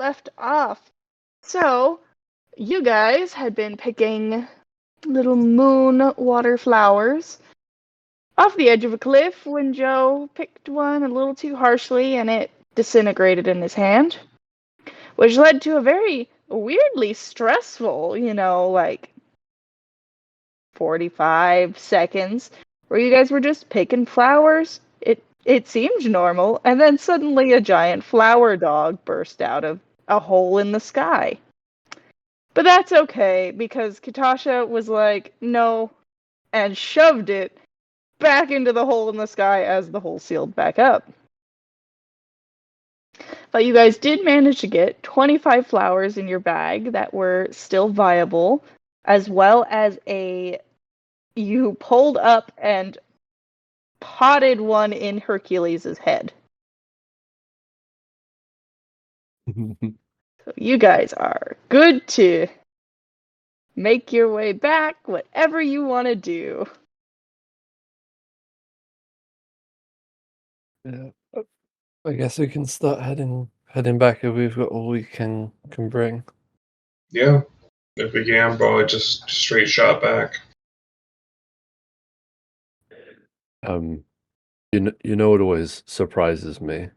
left off. So, you guys had been picking little moon water flowers off the edge of a cliff when Joe picked one a little too harshly and it disintegrated in his hand, which led to a very weirdly stressful, 45 seconds where you guys were just picking flowers. It seemed normal, and then suddenly a giant flower dog burst out of a hole in the sky. But that's okay, because Katasha was like, no, and shoved it back into the hole in the sky as the hole sealed back up. But you guys did manage to get 25 flowers in your bag that were still viable, as well as you pulled up and potted one in Hercules' head. So you guys are good to make your way back, whatever you want to do. Yeah, I guess we can start heading back if we've got all we can bring. Yeah, if we can, probably just straight shot back. You know what always surprises me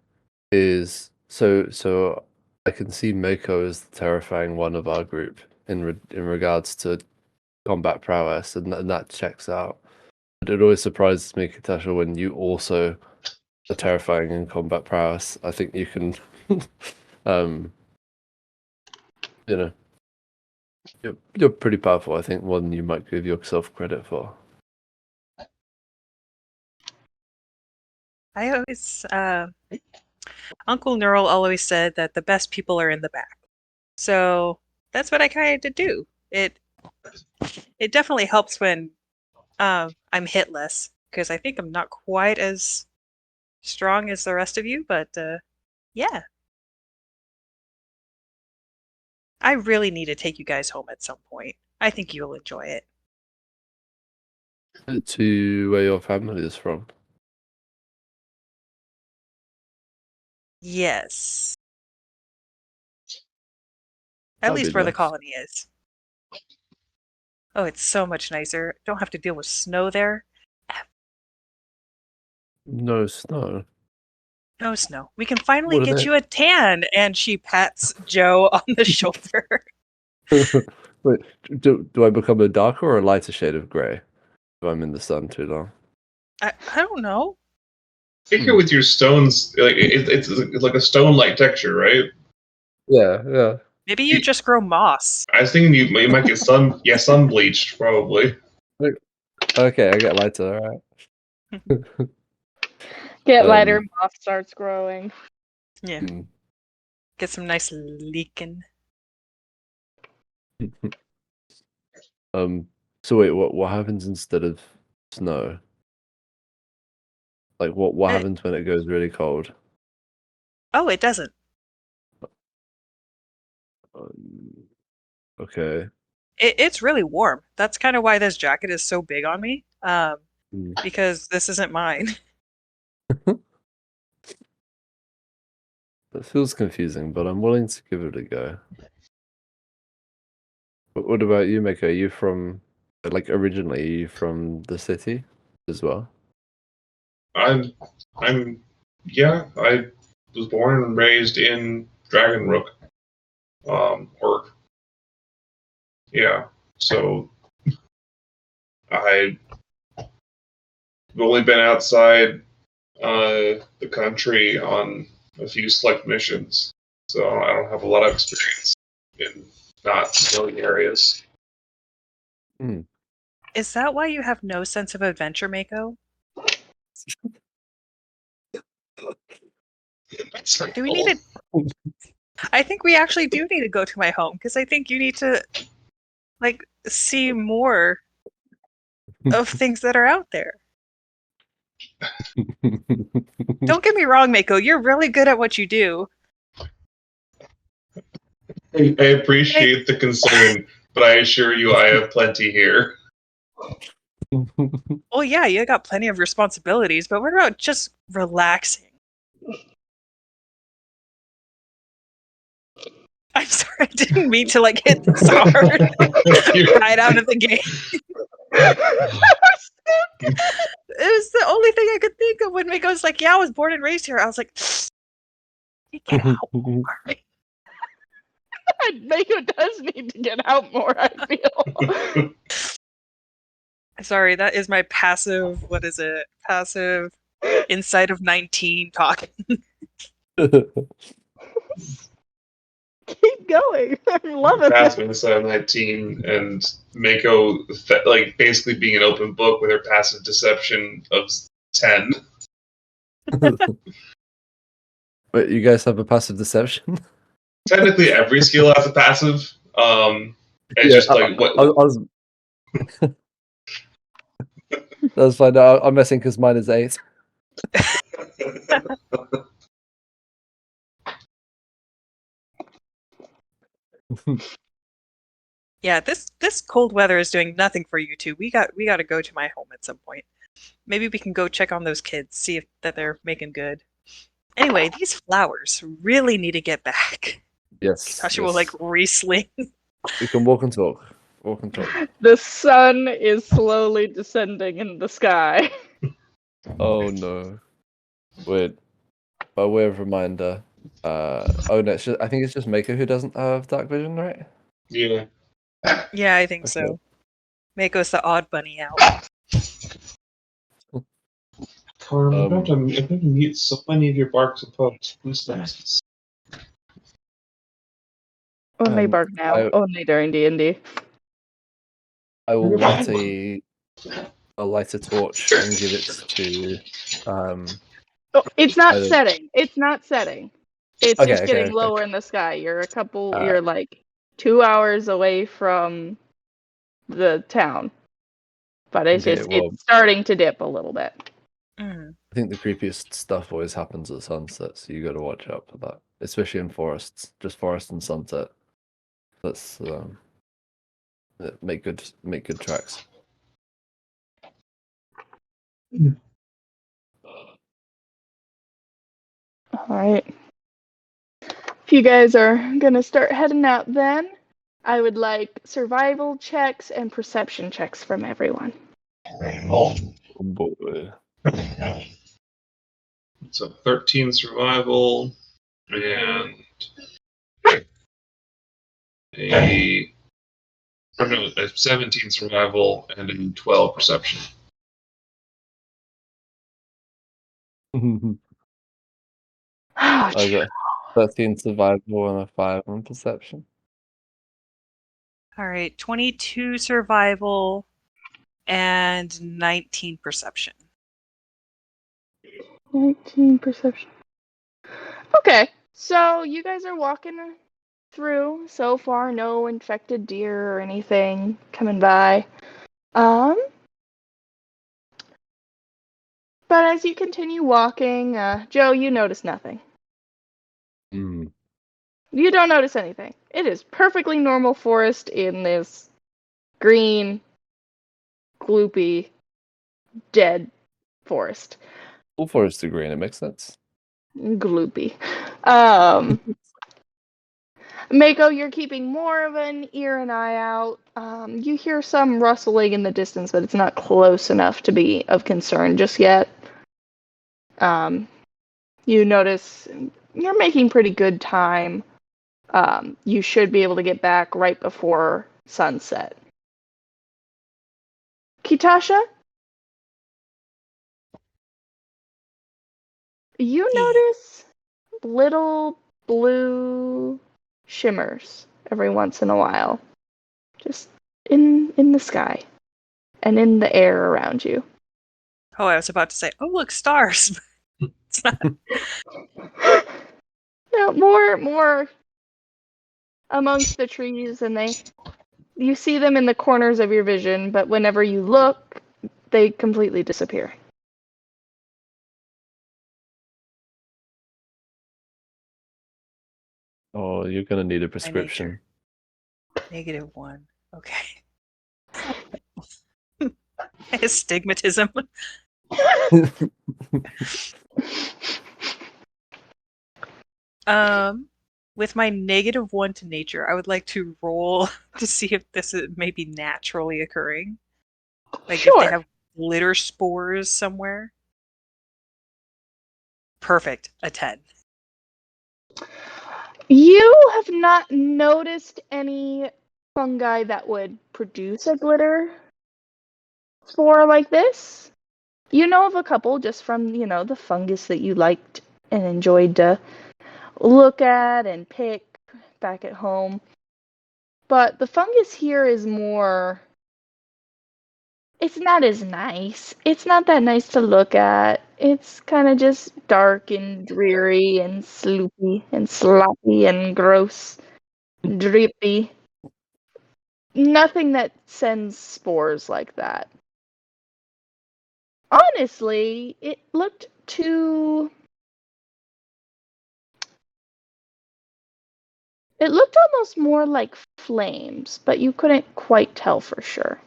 is so I can see Mako as the terrifying one of our group in regards to combat prowess, and that checks out. But it always surprises me, Katasha, when you also are terrifying in combat prowess. I think you can, you're pretty powerful. I think more than you might give yourself credit for. I always, Uncle Neural always said that the best people are in the back. So that's what I kind of do. It definitely helps when I'm hitless, because I think I'm not quite as strong as the rest of you, but yeah. I really need to take you guys home at some point. I think you'll enjoy it. To where your family is from. Yes. At That'd least be where the nice. colony is. Oh, it's so much nicer. Don't have to deal with snow there. No snow. No snow. We can finally What are get they? you a tan. And she pats Joe on the shoulder. Wait, do I become a darker or a lighter shade of grey if I'm in the sun too long? I don't know. Figure with your stones, like it's like a stone-like texture, right? Yeah. Maybe you just grow moss. I was thinking you might get sun bleached, probably. Okay, I get lighter, alright. Get lighter, moss starts growing. Yeah. Get some nice leaking. So wait, what happens instead of snow? Like what happens when it goes really cold? Oh, it doesn't. Okay. It's really warm. That's kind of why this jacket is so big on me. Because this isn't mine. That feels confusing, but I'm willing to give it a go. But what about you, Miko? Are you from, like, originally, are you from the city as well? I was born and raised in Dragonrook. So I've only been outside the country on a few select missions, so I don't have a lot of experience in not snowy areas. Is that why you have no sense of adventure, Mako? Do we need to... I think we actually do need to go to my home, because I think you need to, like, see more of things that are out there. Don't get me wrong, Mako. You're really good at what you do. I appreciate the concern, but I assure you I have plenty here. Well, yeah, you got plenty of responsibilities, but what about just relaxing? I'm sorry, I didn't mean to hit this hard right out of the gate. It was the only thing I could think of when Mako was like, "Yeah, I was born and raised here." I was like, "Get out!" Mako does need to get out more, I feel. Sorry, that is my passive. What is it? Passive inside of 19 talking. Keep going. I'm loving Past it. Minnesota 19 and Mako basically being an open book with her passive deception of 10. Wait, you guys have a passive deception? Technically, every skill has a passive. It's just like what. I was That's fine. No, I'm messing because mine is 8. Yeah, this cold weather is doing nothing for you two. We got to go to my home at some point. Maybe we can go check on those kids, see if that they're making good. Anyway, these flowers really need to get back. Yes. Tasha will re-sling. We can walk and talk. Walk and talk. The sun is slowly descending in the sky. Oh no. Wait. By way of reminder, oh no, I think it's just Mako who doesn't have dark vision, right? Yeah. Yeah, I think so. Mako's the odd bunny out. Carm, I'm going to mute so many of your barks and pokes. Who's that? Only bark now. Only during D&D. I will light a torch and give it to Oh, it's not either... setting. It's not setting. It's Okay, just okay, getting okay. lower in the sky. You're you're like 2 hours away from the town. But it's Okay, just well, it's starting to dip a little bit. Mm. I think the creepiest stuff always happens at sunset, so you got to watch out for that, especially in forests. Just forest and sunset. Let's make good tracks. All right. If you guys are going to start heading out then, I would like survival checks and perception checks from everyone. Oh boy. So 13 survival and a 17 survival and a 12 perception. Oh, I got 13 survival and a 5 on perception. All right, 22 survival and 19 perception. 19 perception. Okay, so you guys are walking through. So far, no infected deer or anything coming by. But as you continue walking, Joe, you notice nothing. Mm. You don't notice anything. It is perfectly normal forest in this green, gloopy, dead forest. All forests are green, it makes sense. Gloopy. Mako, you're keeping more of an ear and eye out. You hear some rustling in the distance, but it's not close enough to be of concern just yet. You notice you're making pretty good time. You should be able to get back right before sunset. Kitasha? You notice little blue shimmers every once in a while. Just in the sky. And in the air around you. Oh, I was about to say, oh, look, stars. It's not. No, more amongst the trees, and you see them in the corners of your vision, but whenever you look, they completely disappear. Oh, you're gonna need a prescription. -1. Okay. Astigmatism. With my -1 to nature, I would like to roll to see if this is maybe naturally occurring. Like if they Sure. have glitter spores somewhere. Perfect. A 10. You have not noticed any fungi that would produce a glitter spore like this. You know of a couple just from, the fungus that you liked and enjoyed to look at and pick back at home. But the fungus here is more. It's not as nice. It's not that nice to look at. It's kind of just dark and dreary and sloopy and sloppy and gross, drippy. Nothing that sends spores like that. Honestly, it looked too. It looked almost more like flames, but you couldn't quite tell for sure.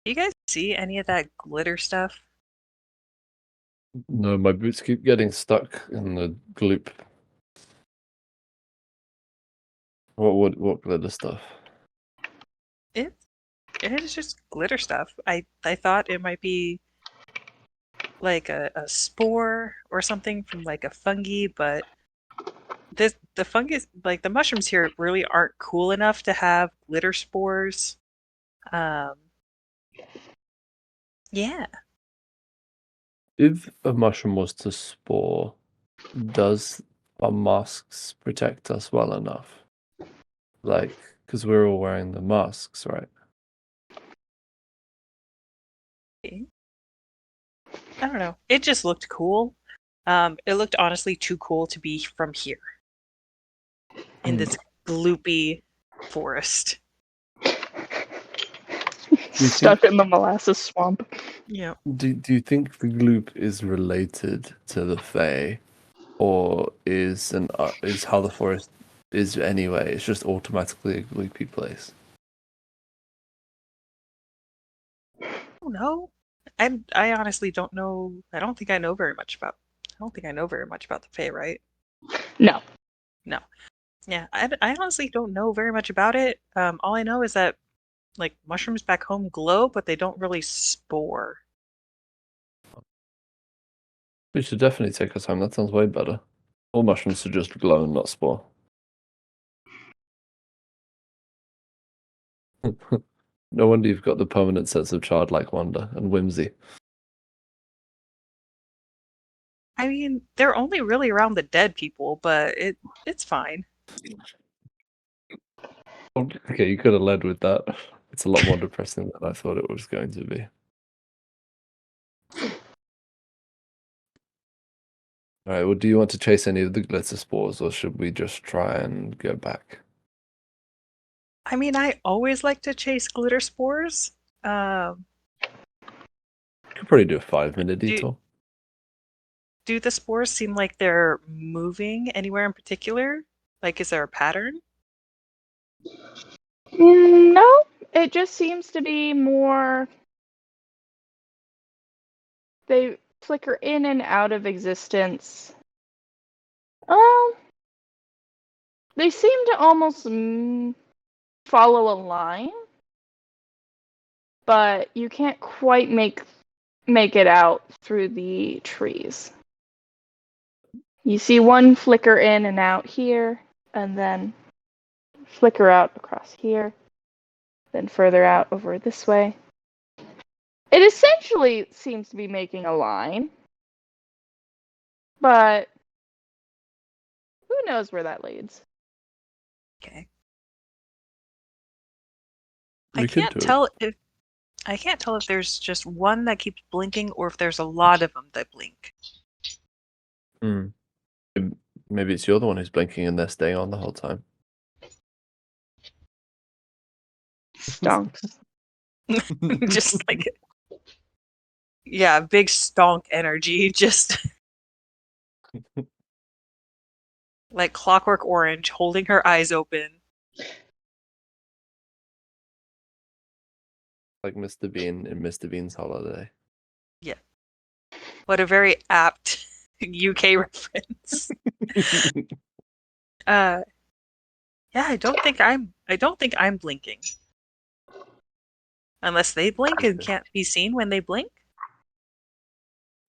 Do you guys see any of that glitter stuff? No, my boots keep getting stuck in the gloop. What glitter stuff? It is just glitter stuff. I thought it might be like a spore or something from like a fungi, but the fungus, like the mushrooms here really aren't cool enough to have glitter spores. Um yeah. If a mushroom was to spore, does our masks protect us well enough? Like, because we're all wearing the masks, right? I don't know. It just looked cool. It looked honestly too cool to be from here in this gloopy forest. Stuck in the molasses swamp. Yeah. Do you think the gloop is related to the Fae, or is how the forest is anyway? It's just automatically a gloopy place. I don't know. I honestly don't know. I don't think I know very much about. I don't think I know very much about the Fae, right? No. No. Yeah, I honestly don't know very much about it. All I know is that like mushrooms back home glow, but they don't really spore. We should definitely take our time. That sounds way better. All mushrooms should just glow and not spore. No wonder you've got the permanent sense of childlike wonder and whimsy. I mean, they're only really around the dead people, but it's fine. Okay, you could have led with that. It's a lot more depressing than I thought it was going to be. Alright, well, do you want to chase any of the glitter spores, or should we just try and go back? I mean, I always like to chase glitter spores. Could probably do a 5-minute Do detour. do the spores seem like they're moving anywhere in particular? Like, is there a pattern? No, it just seems to be more. They flicker in and out of existence. They seem to almost follow a line, but you can't quite make it out through the trees. You see one flicker in and out here, and then flicker out across here, then further out over this way. It essentially seems to be making a line, but who knows where that leads? Okay. We I could can't do it. tell if there's just one that keeps blinking or if there's a lot of them that blink. Hmm. Maybe it's you're the one who's blinking and they're staying on the whole time. Stonks. Just like, yeah, big stonk energy, just like Clockwork Orange holding her eyes open. Like Mr. Bean in Mr. Bean's Holiday. Yeah. What a very apt UK reference. Yeah, I don't think I'm blinking. Unless they blink and can't be seen when they blink.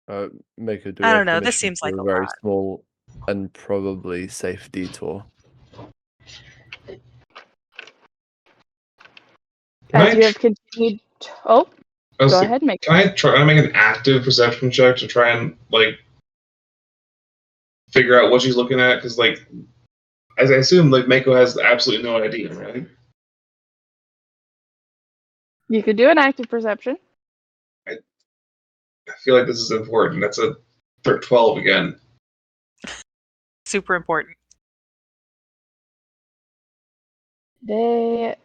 Mako, do we I have don't know. This permission seems for like a a very lot. small and probably safe detour? As you have continued. Oh, go ahead, make. Can I try to make an active perception check to try and like figure out what she's looking at? Because like, as I assume, like Mako has absolutely no idea, right? You could do an active perception. I feel like this is important. That's a 12 again. Super important. They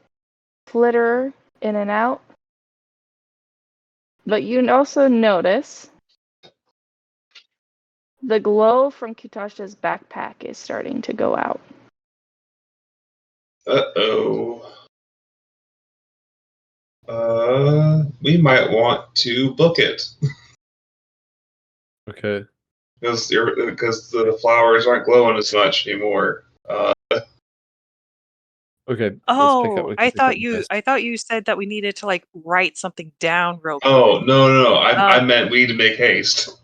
flitter in and out. But you also notice the glow from Kitasha's backpack is starting to go out. Uh-oh. We might want to book it. Okay. Because the flowers aren't glowing as much anymore. Okay. Oh, We can pick up the pace. I thought you said that we needed to like write something down real quick. Oh, no. I meant we need to make haste.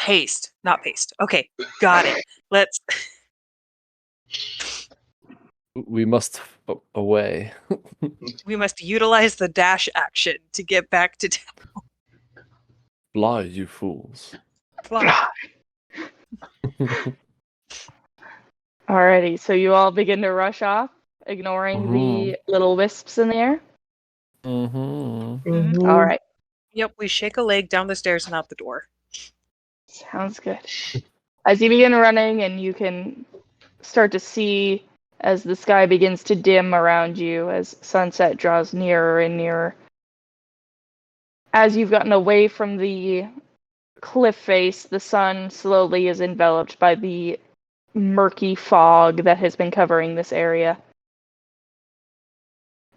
Haste, not paste. Okay, got it. Let's. We must away. We must utilize the dash action to get back to town. Fly, you fools. Fly. Alrighty, so you all begin to rush off, ignoring the little wisps in the air. Mm-hmm. All right, Yep, we shake a leg down the stairs and out the door. sounds good. As you begin running, and you can start to see as the sky begins to dim around you, as sunset draws nearer and nearer. As you've gotten away from the cliff face, the sun slowly is enveloped by the murky fog that has been covering this area.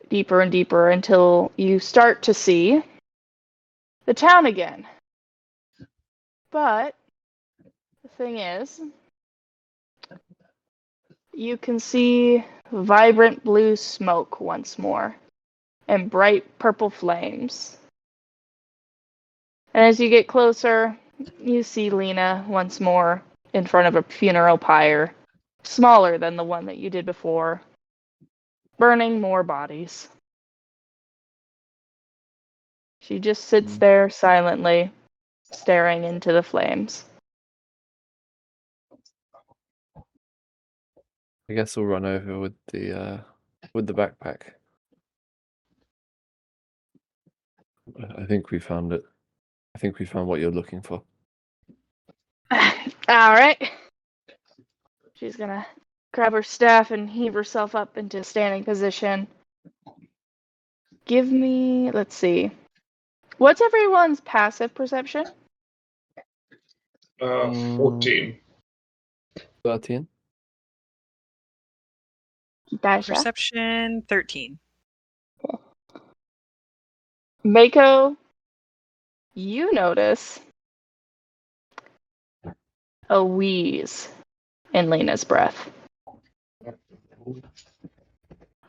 Deeper and deeper until you start to see the town again. But the thing is, you can see vibrant blue smoke once more and bright purple flames. And as you get closer, you see Lena once more in front of a funeral pyre, smaller than the one that you did before, burning more bodies. She just sits there silently, staring into the flames. I guess we'll run over with the backpack. I think we found it. I think we found what you're looking for. All right. She's gonna grab her staff and heave herself up into a standing position. Give me, let's see. What's everyone's passive perception? 14. 13? Dasha. Perception 13. Mako, you notice a wheeze in Lena's breath.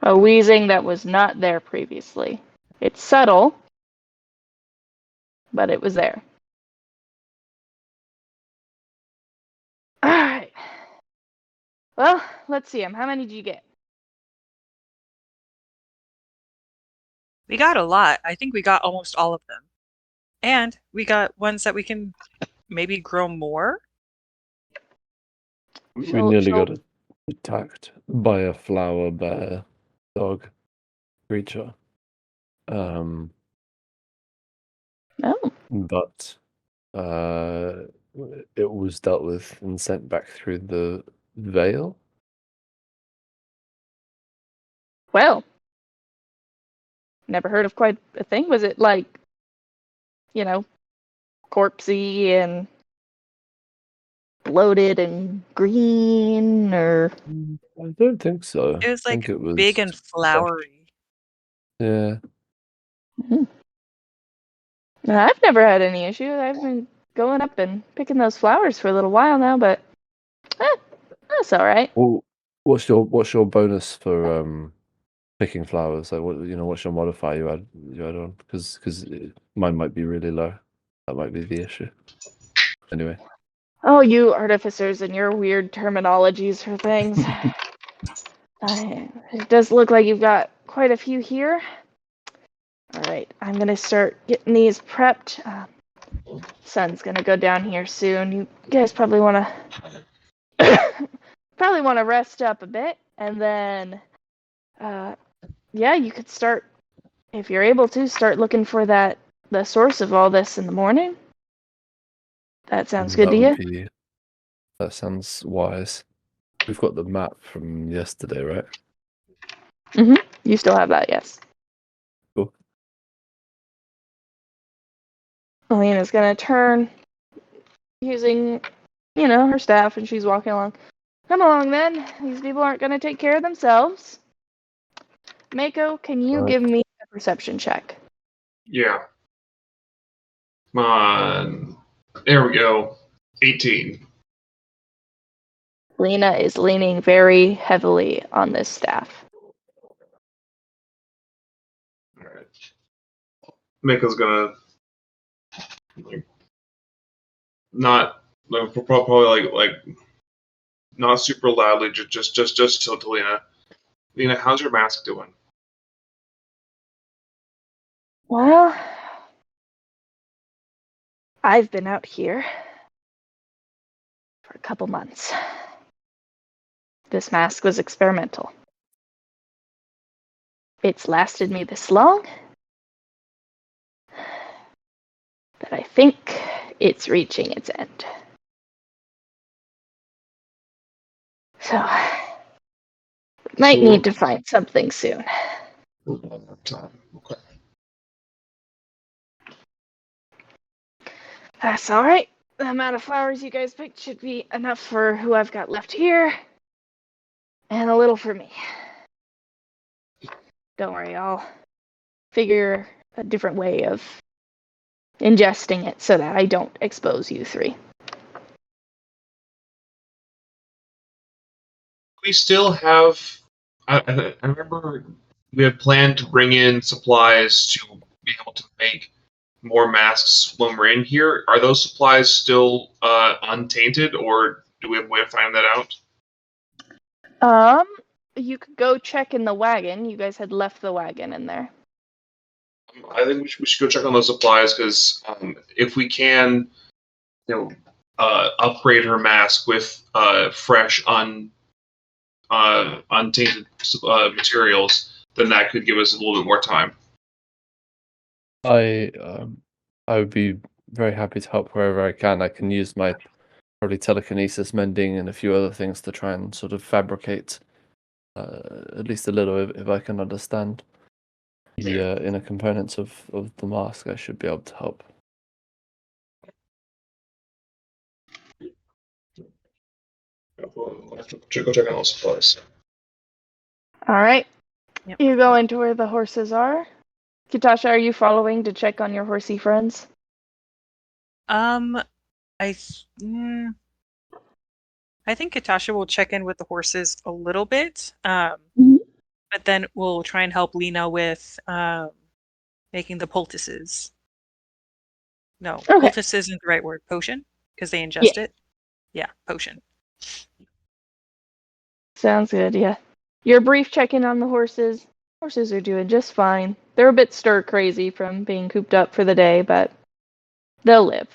A wheezing that was not there previously. It's subtle, but it was there. Alright. Well, let's see him. How many did you get? We got a lot. I think we got almost all of them. And we got ones that we can maybe grow more. We nearly got attacked by a flower bear dog creature. Oh. But it was dealt with and sent back through the veil. Well. Never heard of quite a thing. Was it like, corpsey and bloated and green, or? I don't think so. It was I like think it was big and flowery. Yeah. I've never had any issue. I've been going up and picking those flowers for a little while now, but that's all right. Well, what's your bonus for picking flowers? Like, what's your modifier you add on? Because mine might be really low. That might be the issue. Anyway. Oh, you artificers and your weird terminologies for things. It does look like you've got quite a few here. All right, I'm gonna start getting these prepped. Sun's gonna go down here soon. You guys probably want to rest up a bit, and then, yeah, you could start, if you're able to, start looking for the source of all this in the morning. That sounds good to you? That sounds wise. We've got the map from yesterday, right? Mm-hmm. You still have that, yes. Cool. Alina's gonna turn using, her staff, and she's walking along. Come along, then. These people aren't gonna take care of themselves. Mako, can you give me a perception check? Yeah. Come on. There we go. 18. Lena is leaning very heavily on this staff. Alright. Mako's gonna probably not super loudly, just to Lena. Lena, how's your mask doing? Well, I've been out here for a couple months. This mask was experimental. It's lasted me this long that I think it's reaching its end. So, might need to find something soon. Okay. That's all right. The amount of flowers you guys picked should be enough for who I've got left here, and a little for me. Don't worry, I'll figure a different way of ingesting it so that I don't expose you three. We still have. I remember we had planned to bring in supplies to be able to make more masks when we're in here. Are those supplies still untainted, or do we have a way of finding that out? You could go check in the wagon. You guys had left the wagon in there. I think we should go check on those supplies because if we can, upgrade her mask with fresh, untainted materials, then that could give us a little bit more time. I would be very happy to help wherever I can. I can use my probably telekinesis, mending, and a few other things to try and sort of fabricate at least a little, if I can understand the inner components of the mask. I should be able to help. We'll have to go check on those supplies. All right. Yep. You go into where the horses are. Katasha, are you following to check on your horsey friends? I think Katasha will check in with the horses a little bit, but then we'll try and help Lena with making the poultices. No, Okay. poultice isn't the right word. Potion, because they ingest it. Yeah, potion. Sounds good, yeah. Your brief check-in on the horses. Horses are doing just fine. They're a bit stir-crazy from being cooped up for the day, but they'll live.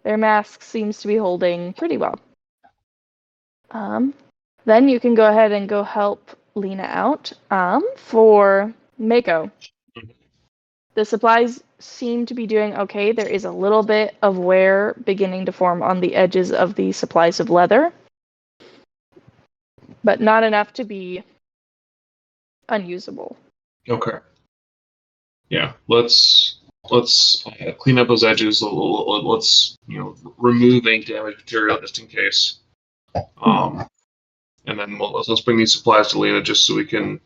Their mask seems to be holding pretty well. Then you can go ahead and go help Lena out. For Mako. The supplies seem to be doing okay. There is a little bit of wear beginning to form on the edges of the supplies of leather, but not enough to be unusable. Okay. Yeah, let's clean up those edges. Let's remove any damaged material just in case. And then let's bring these supplies to Lena just so we can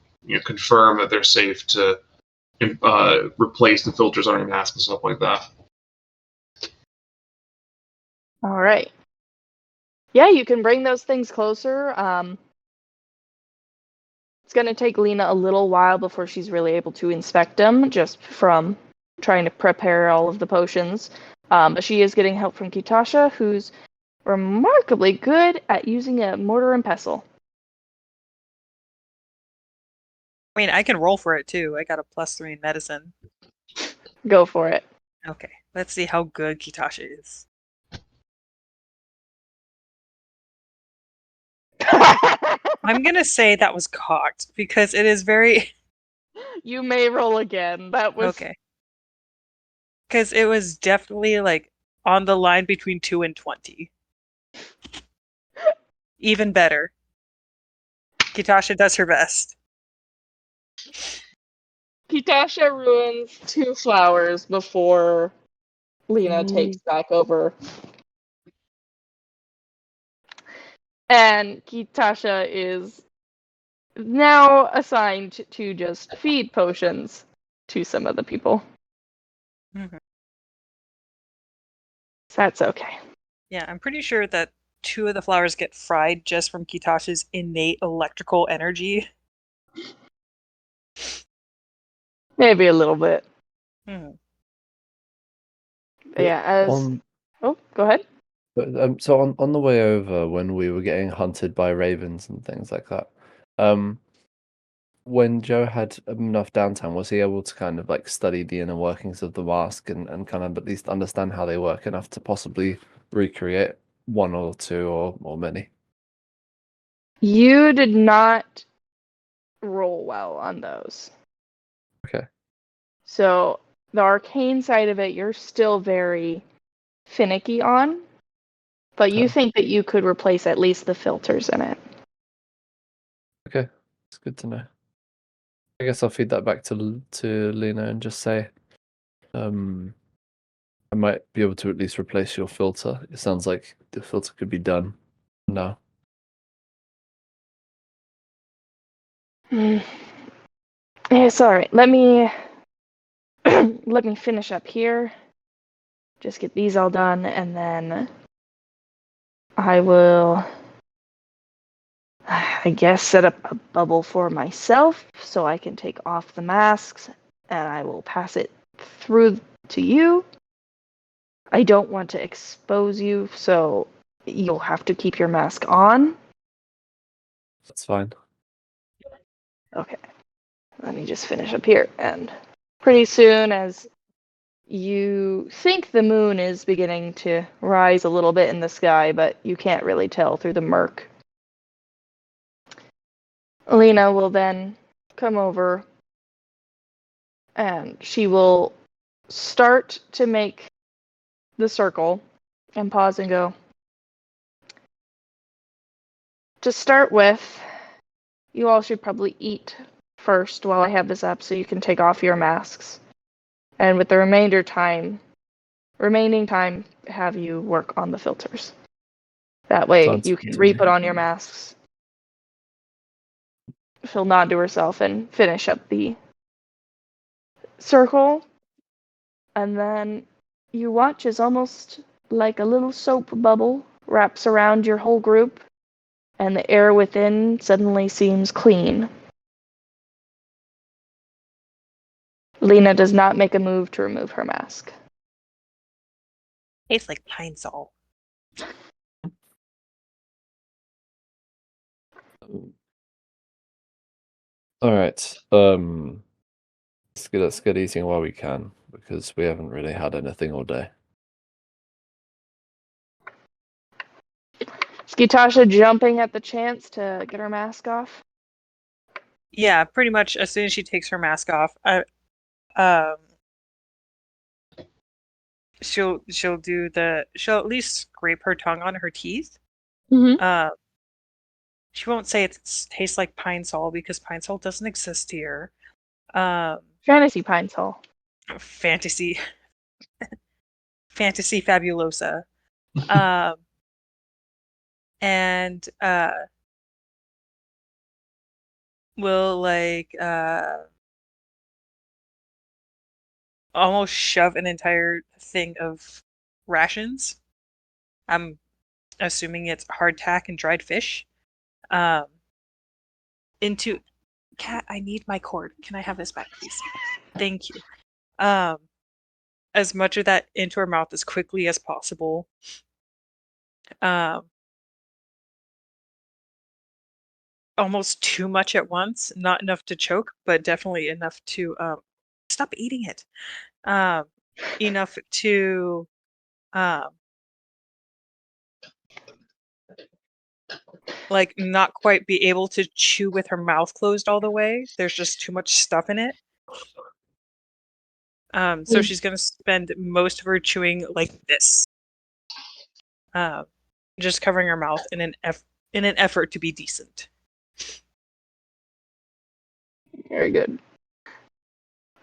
confirm that they're safe to replace the filters on your mask and stuff like that. All right. Yeah, you can bring those things closer. It's going to take Lena a little while before she's really able to inspect them, just from trying to prepare all of the potions. But she is getting help from Kitasha, who's remarkably good at using a mortar and pestle. I mean, I can roll for it too. I got a +3 in medicine. Go for it. Okay, let's see how good Kitasha is. I'm gonna say that was cocked because it is very You may roll again. That was okay. Because it was definitely like on the line between 2 and 20. Even better. Kitasha does her best. Kitasha ruins 2 flowers before Lena takes back over. And Kitasha is now assigned to just feed potions to some of the people. Mm-hmm. So that's okay. Yeah, I'm pretty sure that 2 of the flowers get fried just from Kitasha's innate electrical energy. Maybe a little bit. Hmm. But yeah, as... On, Oh, go ahead. so on the way over, when we were getting hunted by ravens and things like that, when Joe had enough downtime, was he able to kind of like study the inner workings of the mask and kind of at least understand how they work enough to possibly recreate one or two or many? You did not roll well on those. Okay. So the arcane side of it, you're still very finicky on, but you Okay. think that you could replace at least the filters in it. Okay, it's good to know. I guess I'll feed that back to Lena and just say, I might be able to at least replace your filter. It sounds like the filter could be done now. It's all right. Let me let me finish up here. Just get these all done, and then I will, I guess, set up a bubble for myself so I can take off the masks, and I will pass it through to you. I don't want to expose you, so you'll have to keep your mask on. That's fine. Okay. Let me just finish up here, and pretty soon, as you think the moon is beginning to rise a little bit in the sky, but you can't really tell through the murk, Lena will then come over and she will start to make the circle and pause and go, to start with, you all should probably eat first while I have this up so you can take off your masks. And with the remaining time, have you work on the filters. That way Sounds you good can to me. re-put on your masks. She'll nod to herself and finish up the circle. And then you watch as almost like a little soap bubble wraps around your whole group, and the air within suddenly seems clean. Lena does not make a move to remove her mask. Tastes like pine sol. All right. Let's get eating while we can because we haven't really had anything all day. Is Gitasha jumping at the chance to get her mask off? Yeah, pretty much as soon as she takes her mask off, she'll she'll at least scrape her tongue on her teeth. Mm-hmm. She won't say it tastes like pine sol because pine sol doesn't exist here. Fantasy Pine Sol. Fantasy fantasy fabulosa. um and will like almost shove an entire thing of rations. I'm assuming it's hardtack and dried fish. Um, into cat. I need my cord. Can I have this back, please? Thank you. Um, as much of that into her mouth as quickly as possible. Um, almost too much at once. Not enough to choke, but definitely enough to stop eating it. Enough to um, like not quite be able to chew with her mouth closed all the way. There's just too much stuff in it. So she's gonna spend most of her chewing like this, just covering her mouth in an effort to be decent. Very good.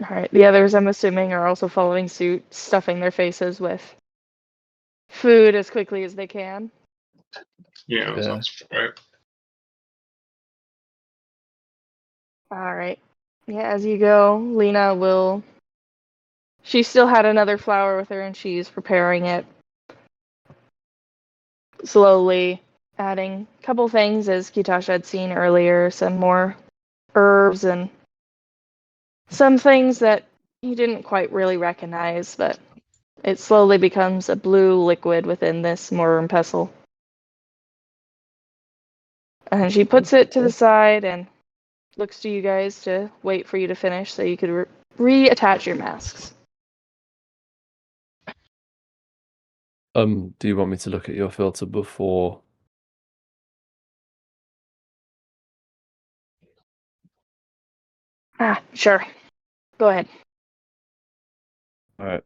All right. The others, I'm assuming, are also following suit, stuffing their faces with food as quickly as they can. Yeah, that Yeah. sounds right. All right. Yeah, as you go, Lena will. She still had another flower with her, and she's preparing it slowly, adding a couple things as Kitasha had seen earlier, some more herbs and some things that he didn't quite really recognize, but it slowly becomes a blue liquid within this mortar pestle. And she puts it to the side and looks to you guys to wait for you to finish so you could reattach your masks. Do you want me to look at your filter before? Ah, sure. Go ahead. All right.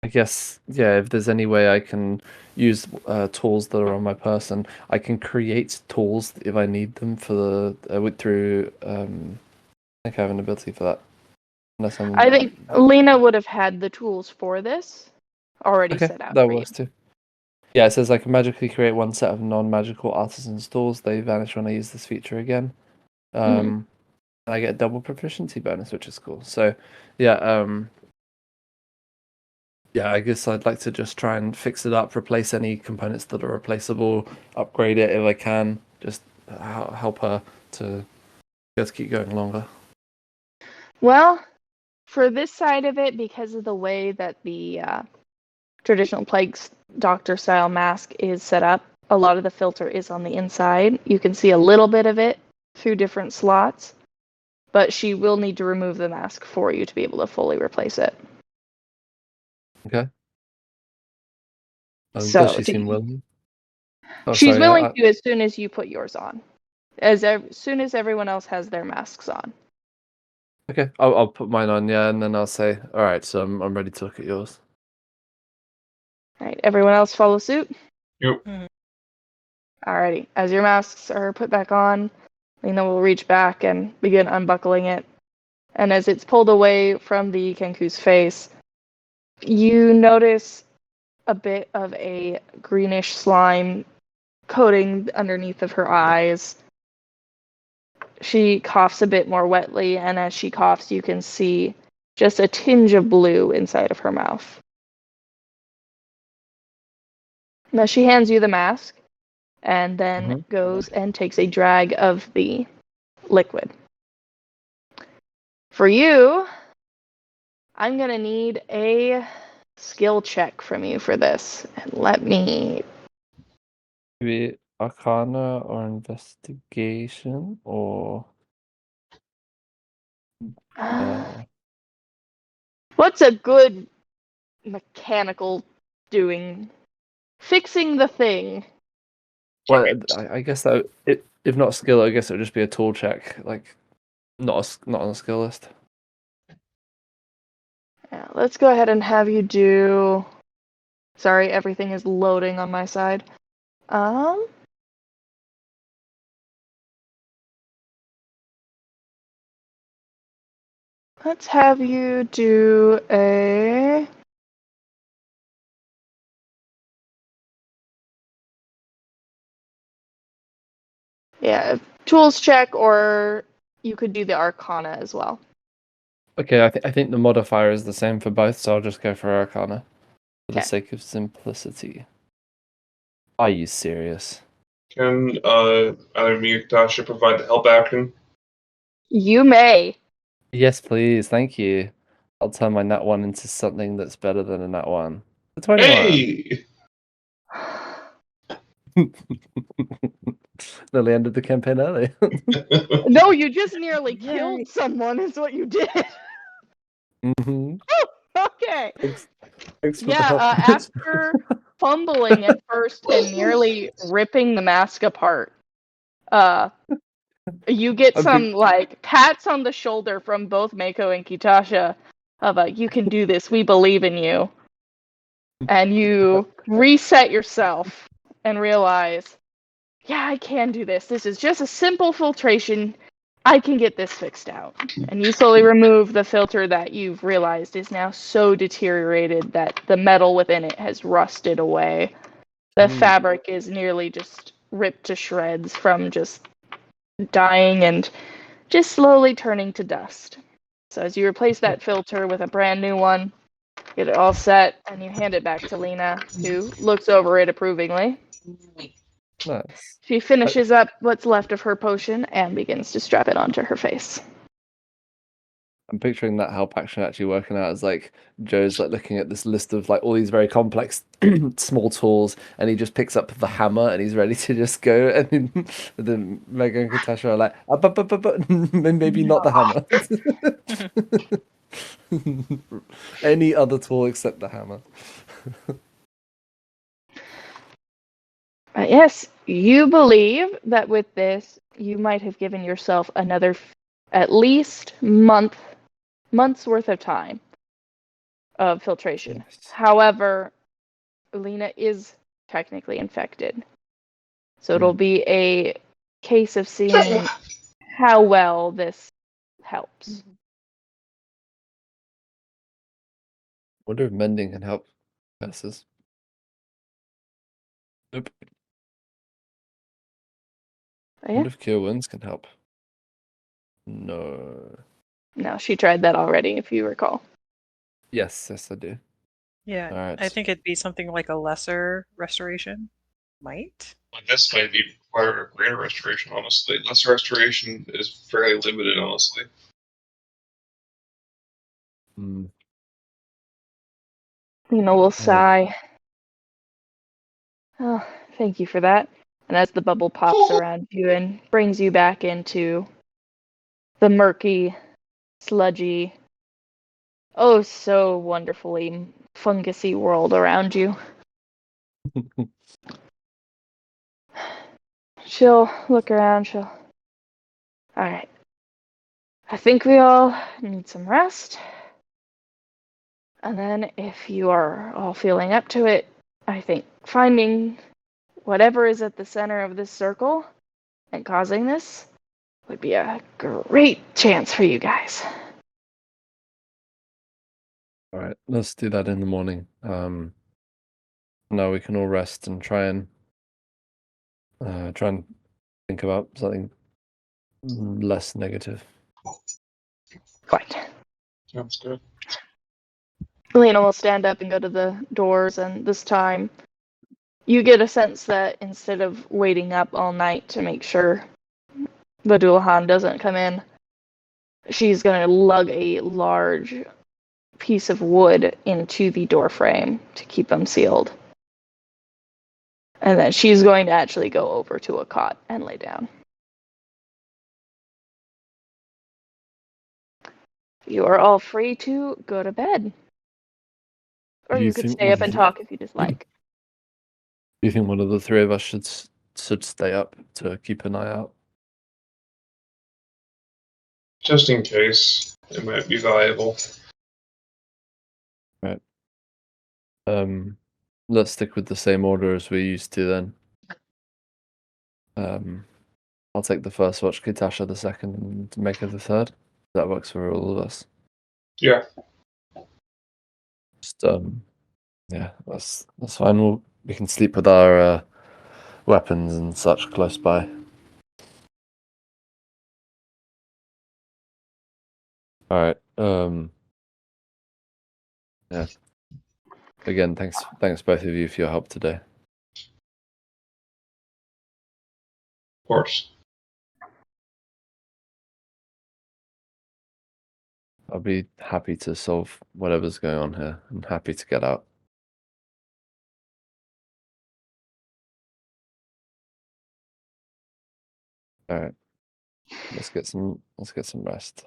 I guess, yeah, if there's any way I can use tools that are on my person, I can create tools if I need them for the through. I think I have an ability for that. Unless I'm I think Lena would have had the tools for this already okay, set out that for you. works too. Yeah, it says I can magically create one set of non-magical artisan's tools. They vanish when I use this feature again. And I get a double proficiency bonus, which is cool. So, yeah, yeah, I guess I'd like to just try and fix it up, replace any components that are replaceable, upgrade it if I can, just help her to just keep going longer. Well, for this side of it, because of the way that the traditional plague doctor style mask is set up, a lot of the filter is on the inside. You can see a little bit of it through different slots, but she will need to remove the mask for you to be able to fully replace it. Okay. Does So she seem willing? Oh, she's sorry. willing to as soon as you put yours on, as soon as everyone else has their masks on. Okay, I'll put mine on, yeah, and then I'll say, all right, so I'm ready to look at yours. All right, everyone else follow suit. Yep. Alrighty, as your masks are put back on, Lena will reach back and begin unbuckling it. And as it's pulled away from the Kenku's face, you notice a bit of a greenish slime coating underneath of her eyes. She coughs a bit more wetly, and as she coughs, you can see just a tinge of blue inside of her mouth. Now she hands you the mask and then goes and takes a drag of the liquid. For you, I'm going to need a skill check from you for this. And let me. Maybe Arcana or Investigation or. What's a good mechanical doing? Fixing the thing. Well, I guess that if not skill, I guess it would just be a tool check, like not on a skill list. Yeah, let's go ahead and have you do. Sorry, everything is loading on my side. Let's have you do a. Yeah, tools check, or you could do the Arcana as well. Okay, I think the modifier is the same for both, so I'll just go for Arcana for the Okay. sake of simplicity. Are you serious? Can either me or Tasha provide the help action? You may. Yes, please. Thank you. I'll turn my nat 1 into something that's better than a nat 1. The 21. Hey! Nearly ended the campaign early. No, you just nearly Yay. killed someone, is what you did. Mhm. Okay. Thanks for the Yeah, help. after fumbling at first and nearly ripping the mask apart, you get I'm some like pats on the shoulder from both Mako and Kitasha of you can do this, we believe in you. And you reset yourself and realize, yeah, I can do this. This is just a simple filtration. I can get this fixed out. And you slowly remove the filter that you've realized is now so deteriorated that the metal within it has rusted away. The fabric is nearly just ripped to shreds from just dying and just slowly turning to dust. So as you replace that filter with a brand new one, get it all set, and you hand it back to Lena, who looks over it approvingly. Nice. She finishes up what's left of her potion and begins to strap it onto her face. I'm picturing that help action actually working out as like Joe's like looking at this list of like all these very complex small tools, and he just picks up the hammer and he's ready to just go. And then Megan and Katasha are like, maybe not the hammer. Any other tool except the hammer. Yes, you believe that with this, you might have given yourself another at least month's worth of time of filtration. Nice. However, Lena is technically infected. So it'll be a case of seeing how well this helps. Wonder if mending can help curses. Nope. Oh, yeah? Wonder if cure wounds can help. No. No, she tried that already, if you recall. Yes, I do. Yeah, All right. I think it'd be something like a lesser restoration. Might? Like, this might be require a greater restoration, honestly. Lesser restoration is fairly limited, honestly. Mm. Lena will sigh. Oh, thank you for that. And as the bubble pops around you and brings you back into the murky, sludgy, oh so wonderfully fungusy world around you, she'll look around, alright. I think we all need some rest. And then if you are all feeling up to it, I think finding whatever is at the center of this circle and causing this would be a great chance for you guys. All right, let's do that in the morning. Now we can all rest and try and think about something less negative. Quite. Sounds good. Lena will stand up and go to the doors, and this time you get a sense that instead of waiting up all night to make sure the Dullahan doesn't come in, she's going to lug a large piece of wood into the door frame to keep them sealed. And then she's going to actually go over to a cot and lay down. You are all free to go to bed. Or Do you you could think stay one up of and the- talk if you just like. Do you think one of the three of us should stay up to keep an eye out? Just in case, it might be valuable. Right. Let's stick with the same order as we used to then. I'll take the first watch, Kitasha the second, and Mako the third. That works for all of us. Yeah. Just yeah, that's fine. We can sleep with our weapons and such close by. All right. Yeah. Again, thanks both of you for your help today. Of course. I'll be happy to solve whatever's going on here. I'm happy to get out. All right. Let's get some rest.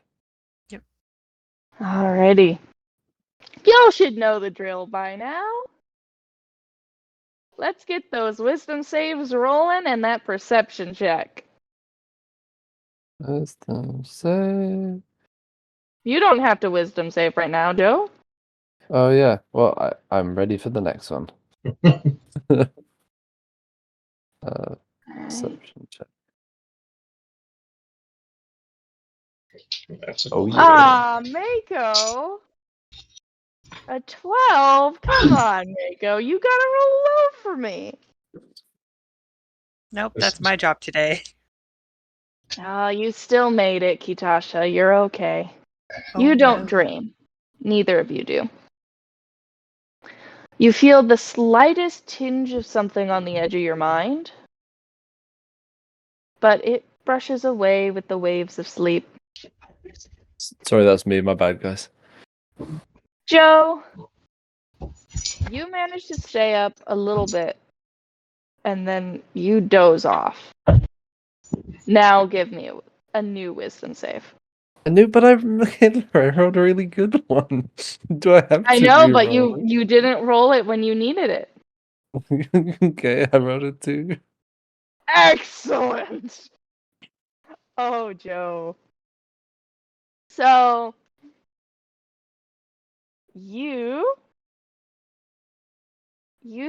Alrighty. Y'all should know the drill by now. Let's get those wisdom saves rolling and that perception check. Wisdom save. You don't have to wisdom save right now, Joe. Oh yeah. Well, I'm ready for the next one. Perception check. That's a Oh, cool yeah. Mako. A 12? Come on, Mako. You gotta roll low for me. Nope, that's my job today. You still made it, Kitasha. You're okay. Oh, You don't no. dream. Neither of you do. You feel the slightest tinge of something on the edge of your mind, but it brushes away with the waves of sleep. Sorry, that's me. My bad, guys. Joe, you manage to stay up a little bit, and then you doze off. Now give me a new wisdom save. I knew, but I rolled a really good one. Do I have I to know, but re-roll you didn't roll it when you needed it. it? Okay, I rolled a 2. Excellent! Oh, Joe. So, you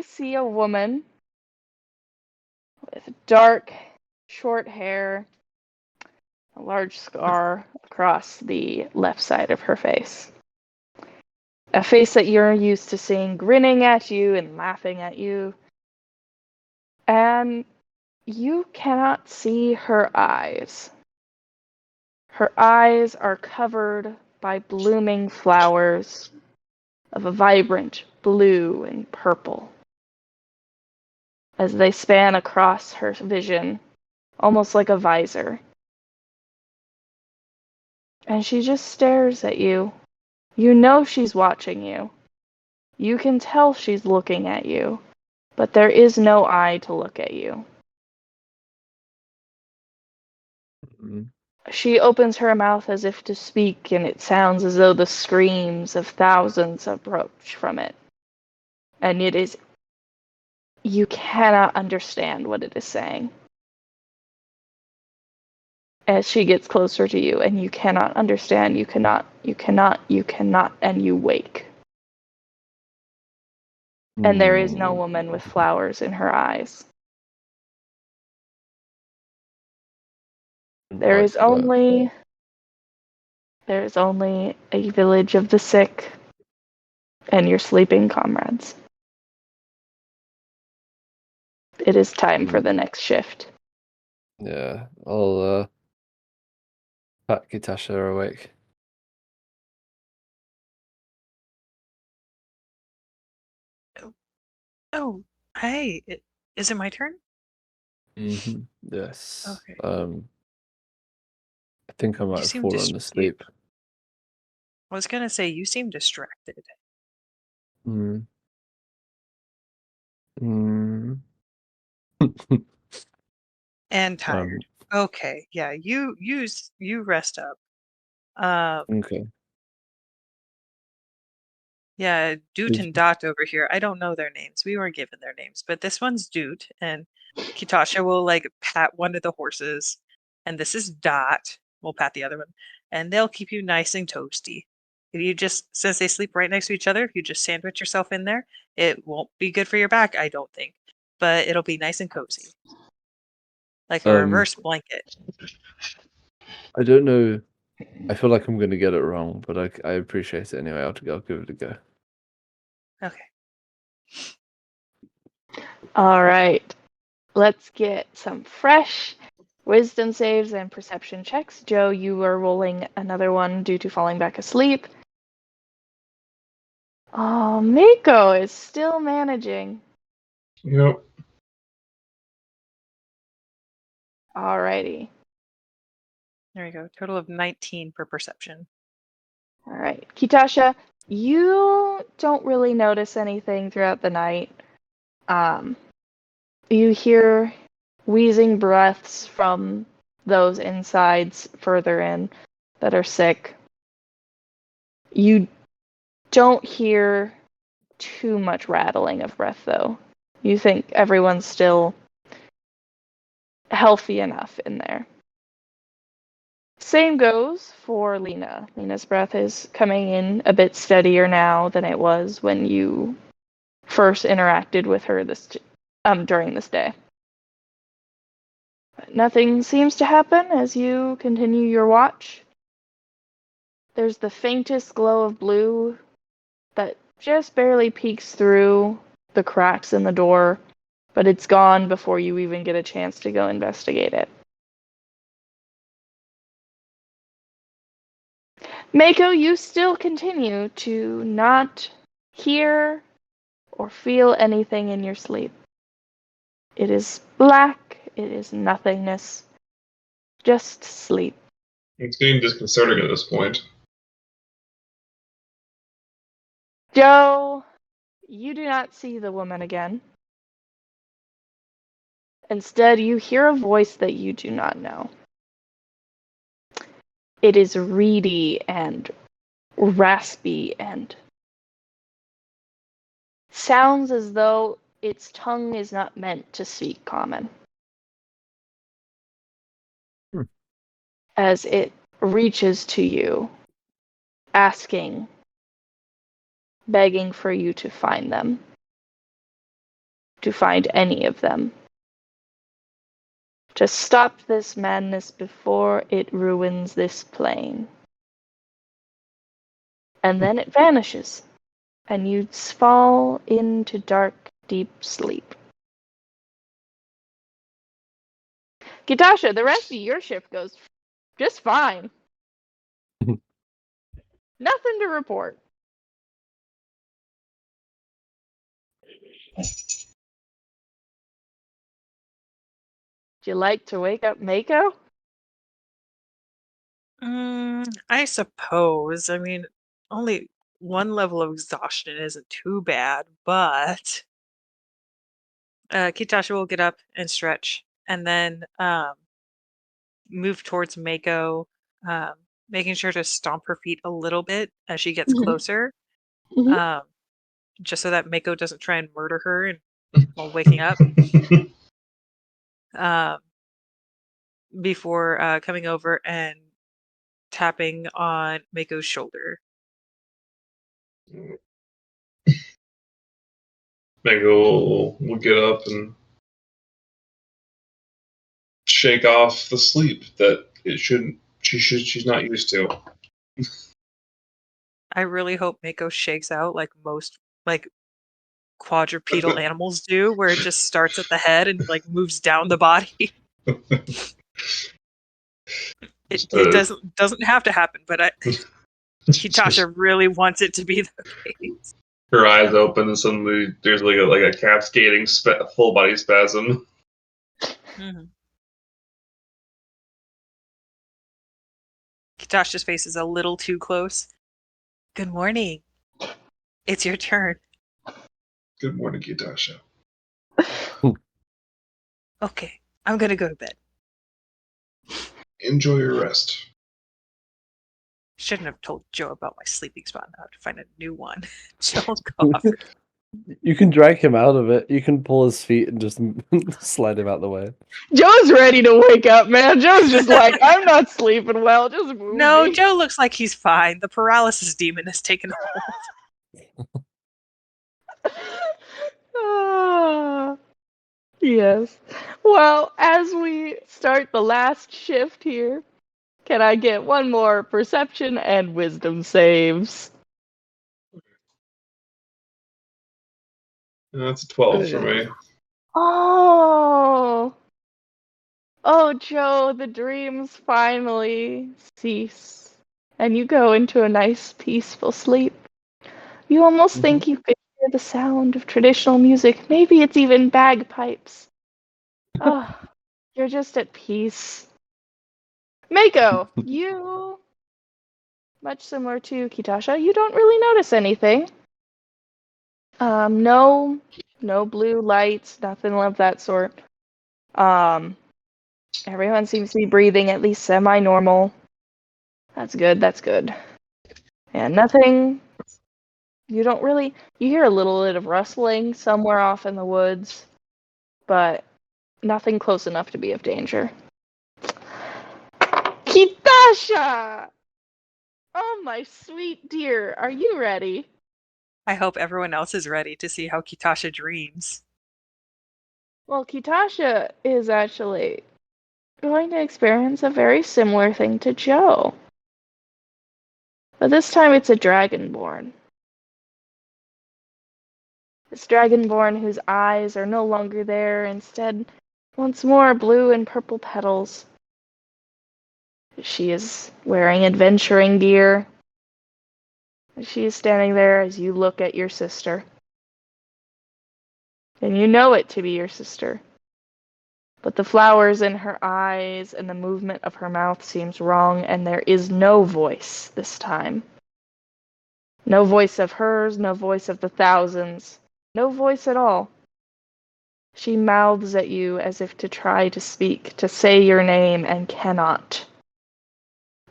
see a woman with dark, short hair, a large scar across the left side of her face. A face that you're used to seeing grinning at you and laughing at you. And you cannot see her eyes. Her eyes are covered by blooming flowers of a vibrant blue and purple as they span across her vision, almost like a visor. And she just stares at you. You know she's watching you. You can tell she's looking at you, but there is no eye to look at you. Mm. She opens her mouth as if to speak, and it sounds as though the screams of thousands approach from it. And it is. You cannot understand what it is saying. As she gets closer to you, and you cannot understand, you cannot, and you wake. And there is no woman with flowers in her eyes. There is only a village of the sick and your sleeping comrades. It is time for the next shift. Yeah, I'll pat Kitasha awake. Oh, hey, is it my turn? Mm-hmm. Yes. Okay. I think I might You have seem fallen asleep. I was gonna say you seem distracted Mm. Mm. and tired. Okay, yeah, you rest up. Okay. Yeah, Doot Is- and Dot over here. I don't know their names. We weren't given their names, but this one's Doot, and Kitasha will like pat one of the horses, and this is Dot. We'll pat the other one, and they'll keep you nice and toasty. If you just, since they sleep right next to each other, if you just sandwich yourself in there, it won't be good for your back, I don't think, but it'll be nice and cozy, like a reverse blanket. I don't know. I feel like I'm going to get it wrong, but I appreciate it anyway. I'll give it a go. Okay. All right. Let's get some fresh Wisdom saves and perception checks. Joe, you are rolling another one due to falling back asleep. Oh, Miko is still managing. Yep. Alrighty. There we go. Total of 19 for perception. All right. Kitasha, you don't really notice anything throughout the night. You hear wheezing breaths from those insides further in that are sick. You don't hear too much rattling of breath, though. You think everyone's still healthy enough in there. Same goes for Lena. Lena's breath is coming in a bit steadier now than it was when you first interacted with her during this day. But nothing seems to happen as you continue your watch. There's the faintest glow of blue that just barely peeks through the cracks in the door, but it's gone before you even get a chance to go investigate it. Mako, you still continue to not hear or feel anything in your sleep. It is black, it is nothingness, just sleep. It's getting disconcerting at this point. Joe, you do not see the woman again. Instead, you hear a voice that you do not know. It is reedy and raspy and sounds as though its tongue is not meant to speak common. As it reaches to you, asking, begging for you to find them, to find any of them, to stop this madness before it ruins this plane. And then it vanishes, and you fall into dark, deep sleep. Kitasha, the rest of your shift goes just fine. Nothing to report. Would you like to wake up Mako? I suppose. I mean, only one level of exhaustion isn't too bad, but Kitasha will get up and stretch and then move towards Mako, um, making sure to stomp her feet a little bit as she gets Mhm. closer, Mhm. um, just so that Mako doesn't try and murder her while waking up. Um, before coming over and tapping on Mako's shoulder. Mango will get up and shake off the sleep that she's not used to. I really hope Mako shakes out like most like quadrupedal animals do, where it just starts at the head and like moves down the body. It doesn't have to happen, but Kitasha really wants it to be the case. Her eyes open and suddenly there's like a cascading full body spasm. Mm-hmm. Kitasha's face is a little too close. Good morning. It's your turn. Good morning, Kitasha. Okay, I'm gonna go to bed. Enjoy your rest. Shouldn't have told Joe about my sleeping spot. Now I have to find a new one. Joe cough. You can drag him out of it. You can pull his feet and just slide him out the way. Joe's ready to wake up, man. Joe's just like, I'm not sleeping well. Just move No, me. Joe looks like he's fine. The paralysis demon has taken hold. Ah, yes. Well, as we start the last shift here, can I get one more perception and wisdom saves? That's a 12 for me. Oh, Oh, Joe, the dreams finally cease, and you go into a nice, peaceful sleep. You almost think you could hear the sound of traditional music. Maybe it's even bagpipes. Oh, you're just at peace. Mako, you, much similar to Kitasha, you don't really notice anything. No blue lights, nothing of that sort. Everyone seems to be breathing at least semi-normal. That's good, that's good. And nothing, you hear a little bit of rustling somewhere off in the woods, but nothing close enough to be of danger. Kitasha! Oh, my sweet dear, are you ready? I hope everyone else is ready to see how Kitasha dreams. Well, Kitasha is actually going to experience a very similar thing to Joe. But this time it's a dragonborn. This dragonborn whose eyes are no longer there, instead, once more blue and purple petals. She is wearing adventuring gear. She is standing there as you look at your sister. And you know it to be your sister. But the flowers in her eyes and the movement of her mouth seems wrong, and there is no voice this time. No voice of hers, no voice of the thousands, no voice at all. She mouths at you as if to try to speak, to say your name, and cannot.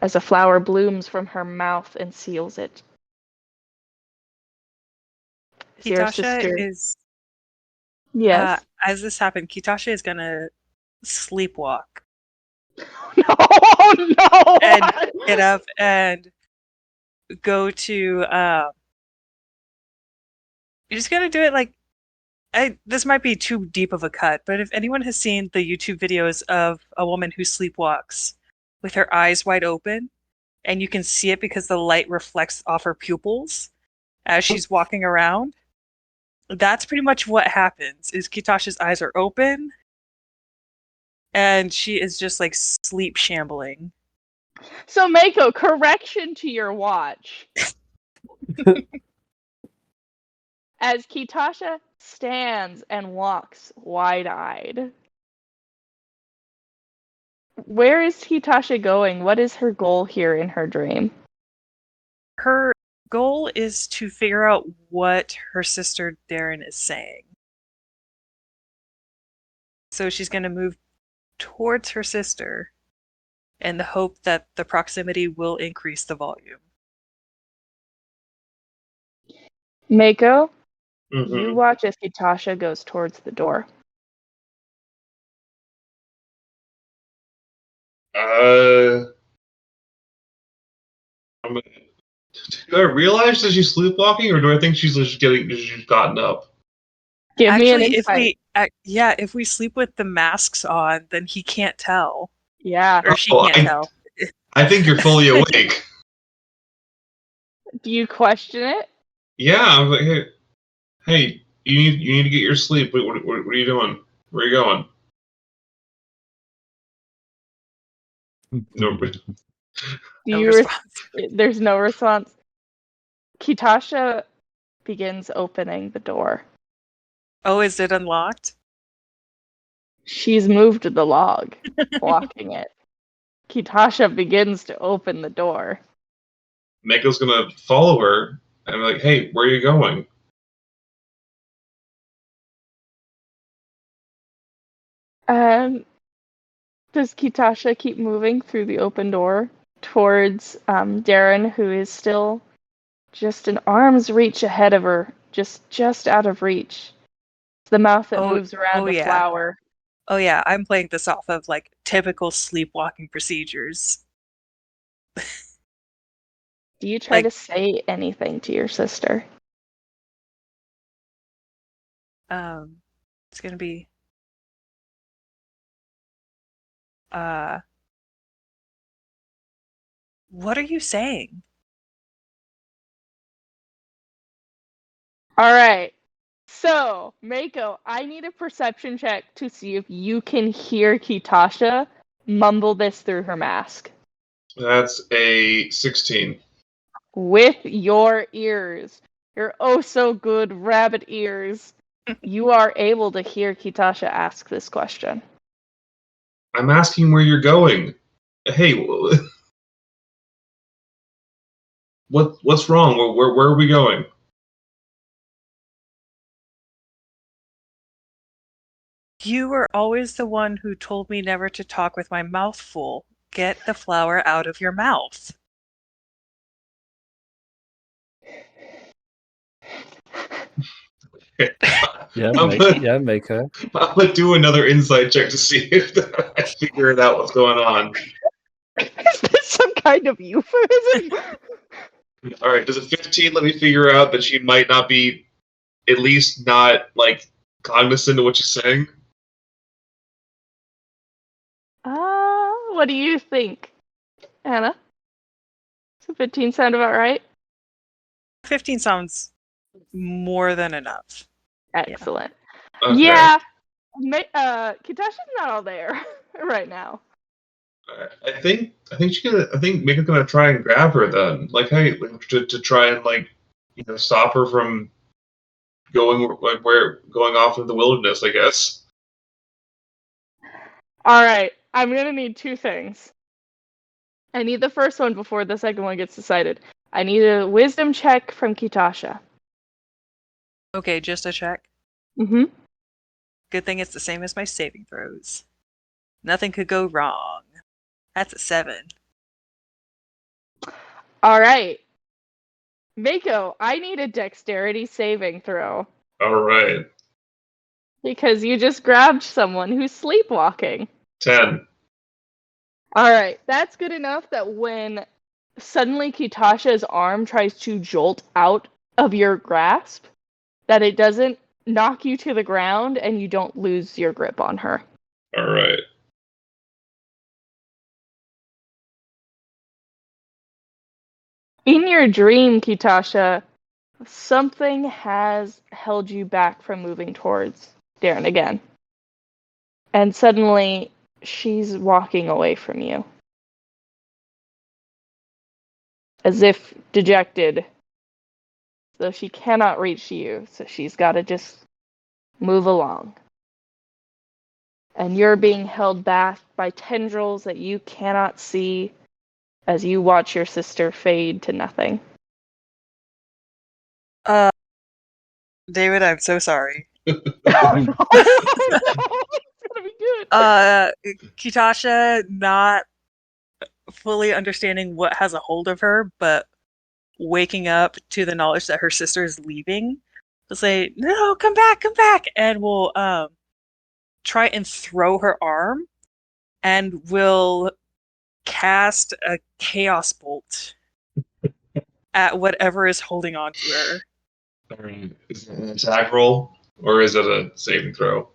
As a flower blooms from her mouth and seals it. Is your Kitasha sister? is, Yes. as this happened, Kitasha is gonna sleepwalk No, no! and get up and go to, you're just gonna do it like, this might be too deep of a cut, but if anyone has seen the YouTube videos of a woman who sleepwalks with her eyes wide open, and you can see it because the light reflects off her pupils as she's walking around, that's pretty much what happens, is Kitasha's eyes are open, and she is just like sleep shambling. So, Mako, correction to your watch. As Kitasha stands and walks wide-eyed. Where is Kitasha going? What is her goal here in her dream? Her goal is to figure out what her sister Darren is saying. So she's going to move towards her sister in the hope that the proximity will increase the volume. Mako, Mm-hmm. you watch as Kitasha goes towards the door. Do I realize that she's sleepwalking, or do I think she's just gotten up? Give me an Actually, insight. if we sleep with the masks on, then he can't tell, Yeah. or she can't tell. I think you're fully awake. Do you question it? Yeah, I'm like, hey, you need to get your sleep. What are you doing? Where are you going? No, No response. There's no response. Kitasha begins opening the door. Oh, is it unlocked? She's moved the log, blocking it. Kitasha begins to open the door. Mako's gonna follow her, and I'm like, hey, where are you going? Does Kitasha keep moving through the open door towards Darren, who is still just an arm's reach ahead of her, just out of reach? The mouth that moves around a yeah. flower. Oh yeah, I'm playing this off of like typical sleepwalking procedures. Do you try to say anything to your sister? It's gonna be what are you saying? All right. So, Mako, I need a perception check to see if you can hear Kitasha mumble this through her mask. That's a 16. With your ears, your oh so good rabbit ears, you are able to hear Kitasha ask this question. I'm asking where you're going. Hey, what's wrong? Where are we going? You were always the one who told me never to talk with my mouth full. Get the flower out of your mouth. Yeah, I'm gonna, Mako. I'm gonna do another insight check to see if I figure out what's going on. Is this some kind of euphemism? All right, does a 15 let me figure out that she might not be, at least not like cognizant of what she's saying? What do you think, Anna? Does 15 sound about right? 15 sounds more than enough. Excellent. Okay. Yeah, Kitasha's not all there right now. I think Mika's gonna try and grab her then, like, hey, to try and stop her from going going off into the wilderness, I guess. All right, I'm gonna need two things. I need the first one before the second one gets decided. I need a wisdom check from Kitasha. Okay, just a check. Mm-hmm. Good thing it's the same as my saving throws. Nothing could go wrong. That's a 7. All right. Mako, I need a dexterity saving throw. All right, Because you just grabbed someone who's sleepwalking. 10. All right, that's good enough that when suddenly Kitasha's arm tries to jolt out of your grasp, that it doesn't knock you to the ground and you don't lose your grip on her. All right. In your dream, Kitasha, something has held you back from moving towards Darren again. And suddenly, she's walking away from you. As if dejected. So she cannot reach you, so she's got to just move along. And you're being held back by tendrils that you cannot see as you watch your sister fade to nothing. David, I'm so sorry. Oh, no. It's gonna be good. Kitasha not fully understanding what has a hold of her, but waking up to the knowledge that her sister is leaving, will say, "No, come back, and will try and throw her arm, and will cast a chaos bolt at whatever is holding on to her. Is it an attack roll or is it a saving throw?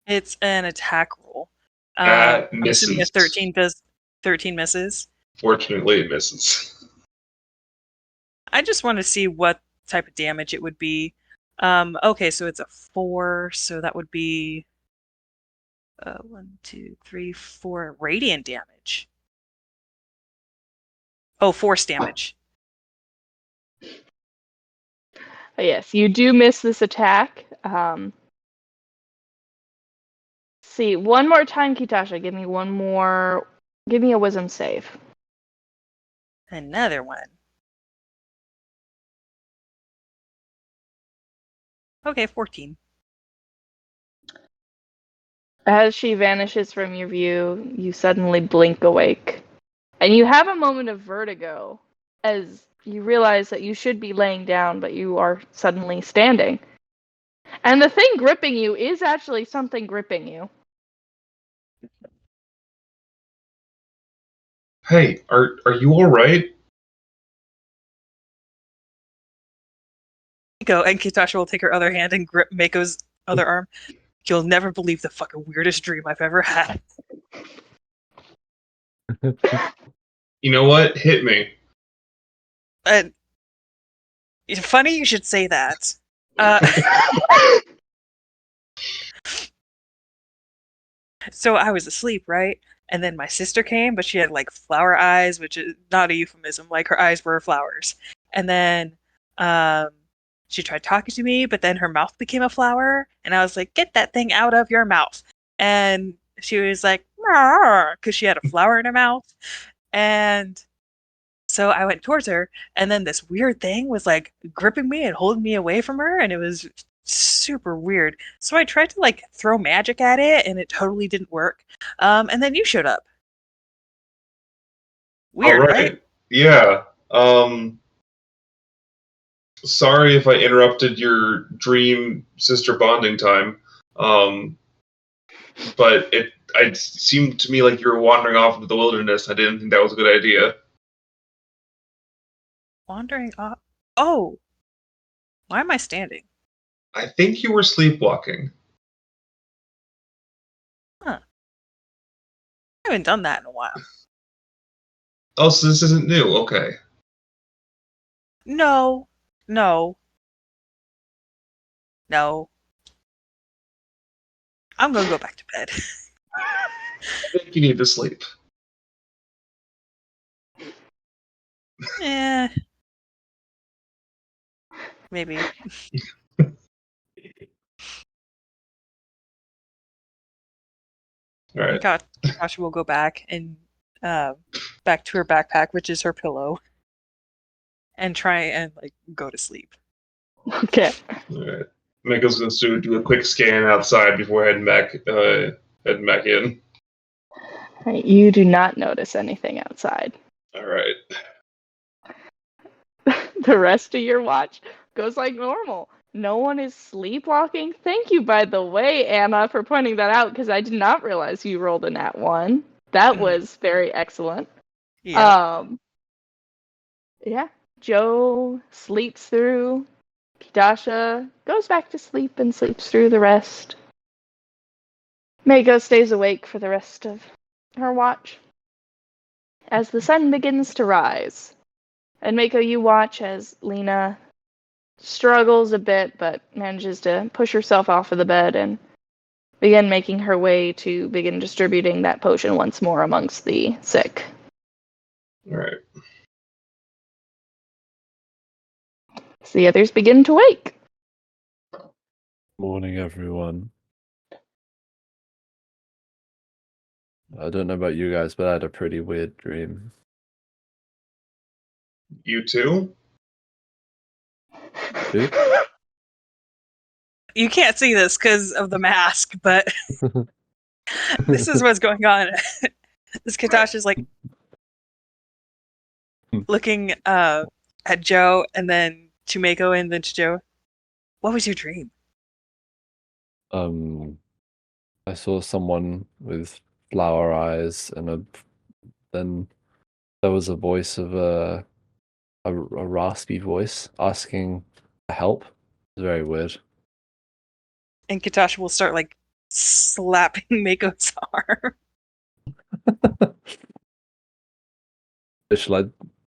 It's an attack roll. That I'm assuming a misses. 13 misses. Fortunately, it misses. I just want to see what type of damage it would be. Okay, so it's a 4, so that would be 1, 2, 3, 4 radiant damage. Oh, force damage. Yes, you do miss this attack. See, one more time, Kitasha. Give me a wisdom save. Another one. Okay, 14. As she vanishes from your view, you suddenly blink awake. And you have a moment of vertigo as you realize that you should be laying down, but you are suddenly standing. And the thing gripping you is actually something gripping you. Hey, are you all right? Go, and Kitasha will take her other hand and grip Mako's other arm. You'll never believe the fucking weirdest dream I've ever had. You know what? Hit me. And funny you should say that. Uh, so I was asleep, right? And then my sister came, but she had like flower eyes, which is not a euphemism. Like her eyes were flowers. And then um, she tried talking to me, but then her mouth became a flower, and I was like, "Get that thing out of your mouth!" And she was like, because she had a flower in her mouth, and so I went towards her, and then this weird thing was like gripping me and holding me away from her, and it was super weird. So I tried to like throw magic at it, and it totally didn't work. And then you showed up. All Weird, right? right. Yeah. Sorry if I interrupted your dream sister bonding time. But it seemed to me like you were wandering off into the wilderness. I didn't think that was a good idea. Wandering off. Oh, why am I standing? I think you were sleepwalking. Huh. I haven't done that in a while. Oh, so this isn't new. Okay. No, no, no. I'm gonna go back to bed. I think you need to sleep. Eh, maybe. All right. Katasha will go back and back to her backpack, which is her pillow, and try and like go to sleep. Okay. All right. Mako's going to do a quick scan outside before heading back in. Right, you do not notice anything outside. All right. The rest of your watch goes like normal. No one is sleepwalking. Thank you, by the way, Anna, for pointing that out, because I did not realize you rolled a nat 1. That was very excellent. Yeah. Yeah. Joe sleeps through. Katasha goes back to sleep and sleeps through the rest. Mako stays awake for the rest of her watch. As the sun begins to rise, and Mako, you watch as Lena struggles a bit, but manages to push herself off of the bed and begin making her way to begin distributing that potion once more amongst the sick. All right. As the others begin to wake. Morning, everyone. I don't know about you guys, but I had a pretty weird dream. You too? Too? You can't see this because of the mask, but this is what's going on. This Katasha's like looking at Joe, and then to Mako, and then to Joe. What was your dream? I saw someone with flower eyes, and then there was a voice of a raspy voice asking for help. It was very weird. And Katasha will start like slapping Mako's arm.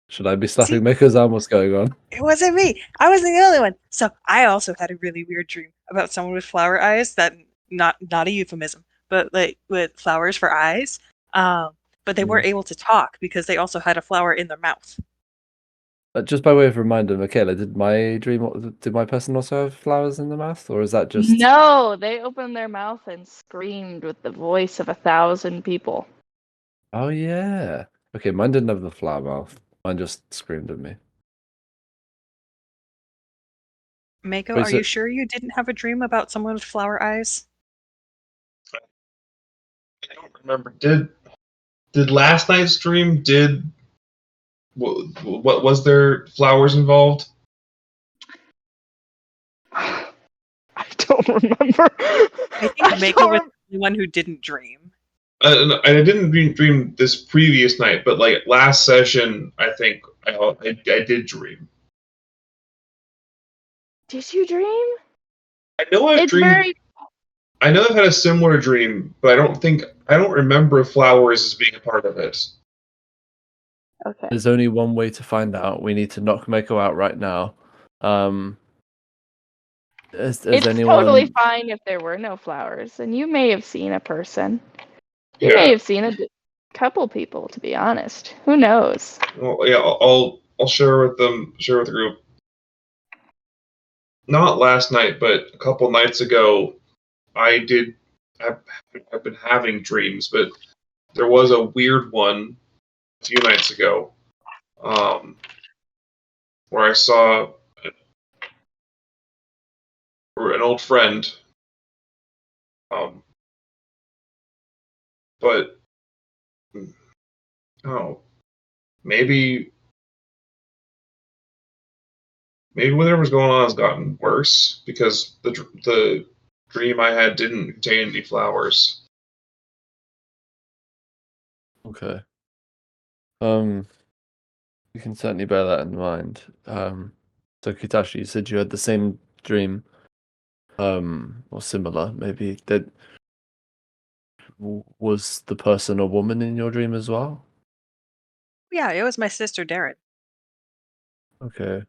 Should I be slapping Mako's arm? What's going on? It wasn't me. I wasn't the only one. So I also had a really weird dream about someone with flower eyes. That not a euphemism, but like with flowers for eyes. But they weren't able to talk because they also had a flower in their mouth. Just by way of reminder, Michaela, did my person also have flowers in the mouth, or is that just No, they opened their mouth and screamed with the voice of 1,000 people. Oh yeah. Okay, mine didn't have the flower mouth. Mine just screamed at me. Mako, Wait, are you sure you didn't have a dream about someone with flower eyes? I don't remember. Did last night's dream what was there flowers involved? I don't remember. I think Mako was the one who didn't dream. I didn't dream this previous night, but like last session, I think I did dream. Did you dream? I know I've It's dreamed. very. I know I've had a similar dream, but I don't remember flowers as being a part of it. Okay. There's only one way to find out. We need to knock Mako out right now. Has It's anyone? totally fine if there were no flowers, and you may have seen a person. You may Yeah. have seen a couple people, to be honest. Who knows? Well, yeah. I'll share with them. Share with the group. Not last night, but a couple nights ago, I did. I've been having dreams, but there was a weird one a few nights ago, where I saw an old friend. But oh, maybe whatever's going on has gotten worse because the dream I had didn't contain any flowers. Okay. You can certainly bear that in mind. So Kitashi, you said you had the same dream, or similar, maybe. That was the person a woman in your dream as well? Yeah, it was my sister Darren. Okay.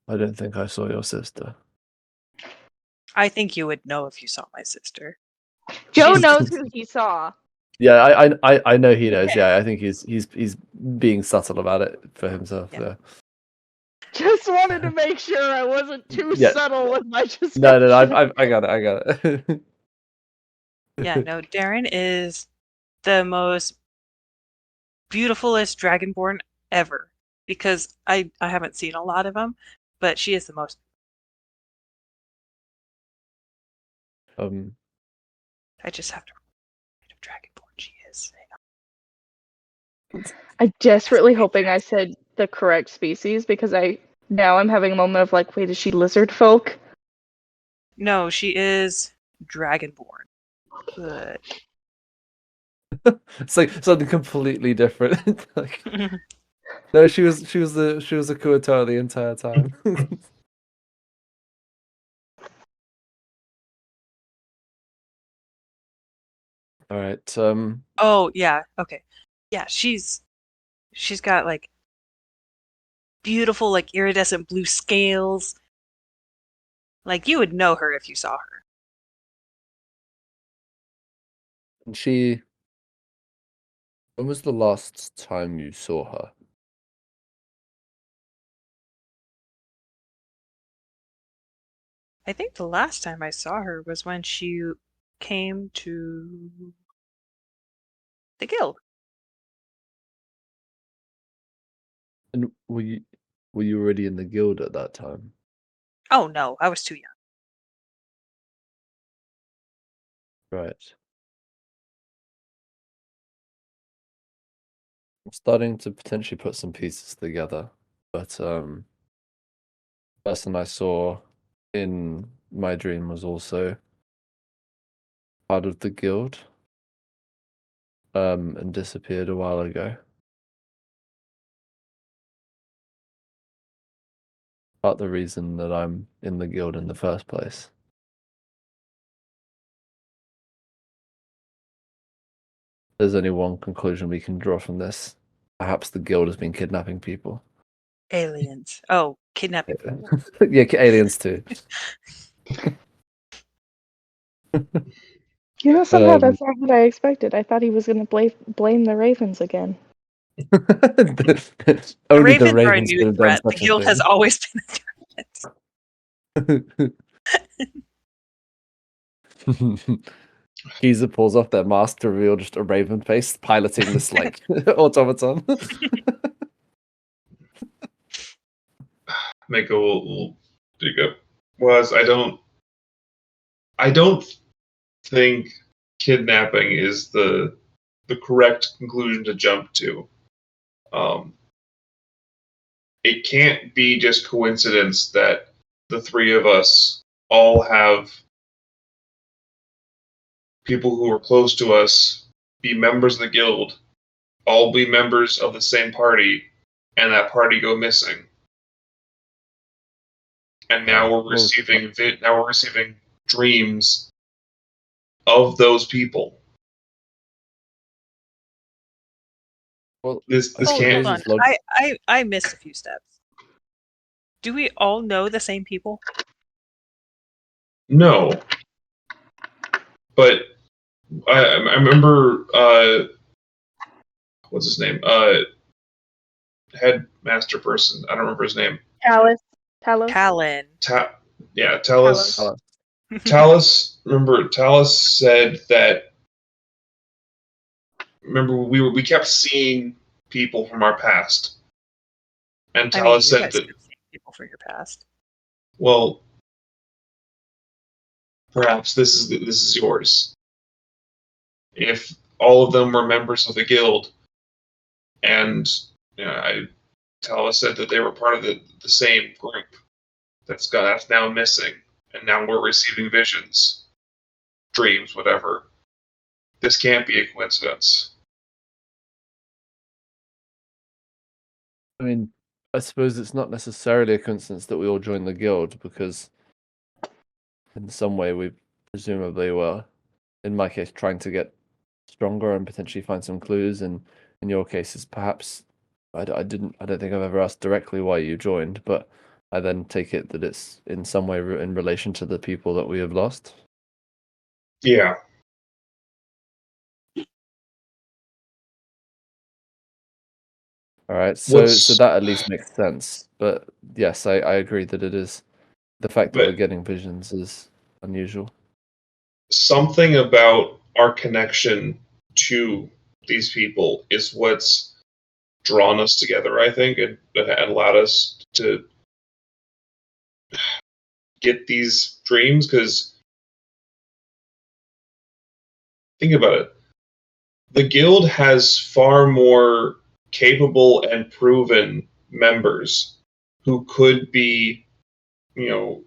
I don't think I saw your sister. I think you would know if you saw my sister. Joe She's knows who he saw. Yeah, I know he knows. Yeah, I think he's being subtle about it for himself. Yeah. Yeah. Just wanted to make sure I wasn't too Yeah. subtle with my description. No, I got it. I got it. Yeah, no, Darren is the most beautifulest dragonborn ever because I haven't seen a lot of them, but she is the most. I just have to remind of dragonborn she is. I'm desperately hoping I said the correct species because I'm having a moment of like, wait, is she lizard folk? No, she is dragonborn. But It's like something completely different. Like, no, she was a Kuatar the entire time. All right. oh yeah, okay. Yeah, she's got like beautiful like iridescent blue scales. Like you would know her if you saw her. She. When was the last time you saw her? I think the last time I saw her was when she came to the guild. And were you already in the guild at that time? Oh no, I was too young. Right. I'm starting to potentially put some pieces together, but person I saw in my dream was also part of the guild, and disappeared a while ago. Part the reason that I'm in the guild in the first place. There's only one conclusion we can draw from this. Perhaps the guild has been kidnapping people. Aliens. Oh, kidnapping. Yeah, aliens too. You know, somehow that's not what I expected. I thought he was going to blame the Ravens again. Only the Ravens are a Ravens new could have done threat. The such guild a has always been a thing. Giza pulls off their mask to reveal just a raven face piloting this like automaton. Mako will dig up. Was I don't think kidnapping is the correct conclusion to jump to. It can't be just coincidence that the three of us all have people who are close to us be members of the guild, all be members of the same party, and that party go missing. And now we're receiving dreams of those people. Well, This Hold can't. on. I missed a few steps. Do we all know the same people? No, but I remember what's his name? Headmaster person. I don't remember his name. Talos. Talon. Yeah, Talos. Talos. Talos. Remember, Talos said that. Remember, we kept seeing people from our past, and I mean, Talos you said guys that. could see people from your past. Well, perhaps this is yours. If all of them were members of the guild, and Talos said that they were part of the same group that's now missing, and now we're receiving visions, dreams, whatever. This can't be a coincidence. I mean, I suppose it's not necessarily a coincidence that we all joined the guild because, in some way, we presumably were, in my case, trying to get stronger and potentially find some clues. And in your case, it's perhaps I don't think I've ever asked directly why you joined, but I then take it that it's in some way in relation to the people that we have lost. Yeah. All right, so What's that at least makes sense. But yes, I agree that it is the fact that we're but getting visions is unusual. something about our connection to these people is what's drawn us together, I think, and allowed us to get these dreams. Because think about it, the guild has far more capable and proven members who could be, you know,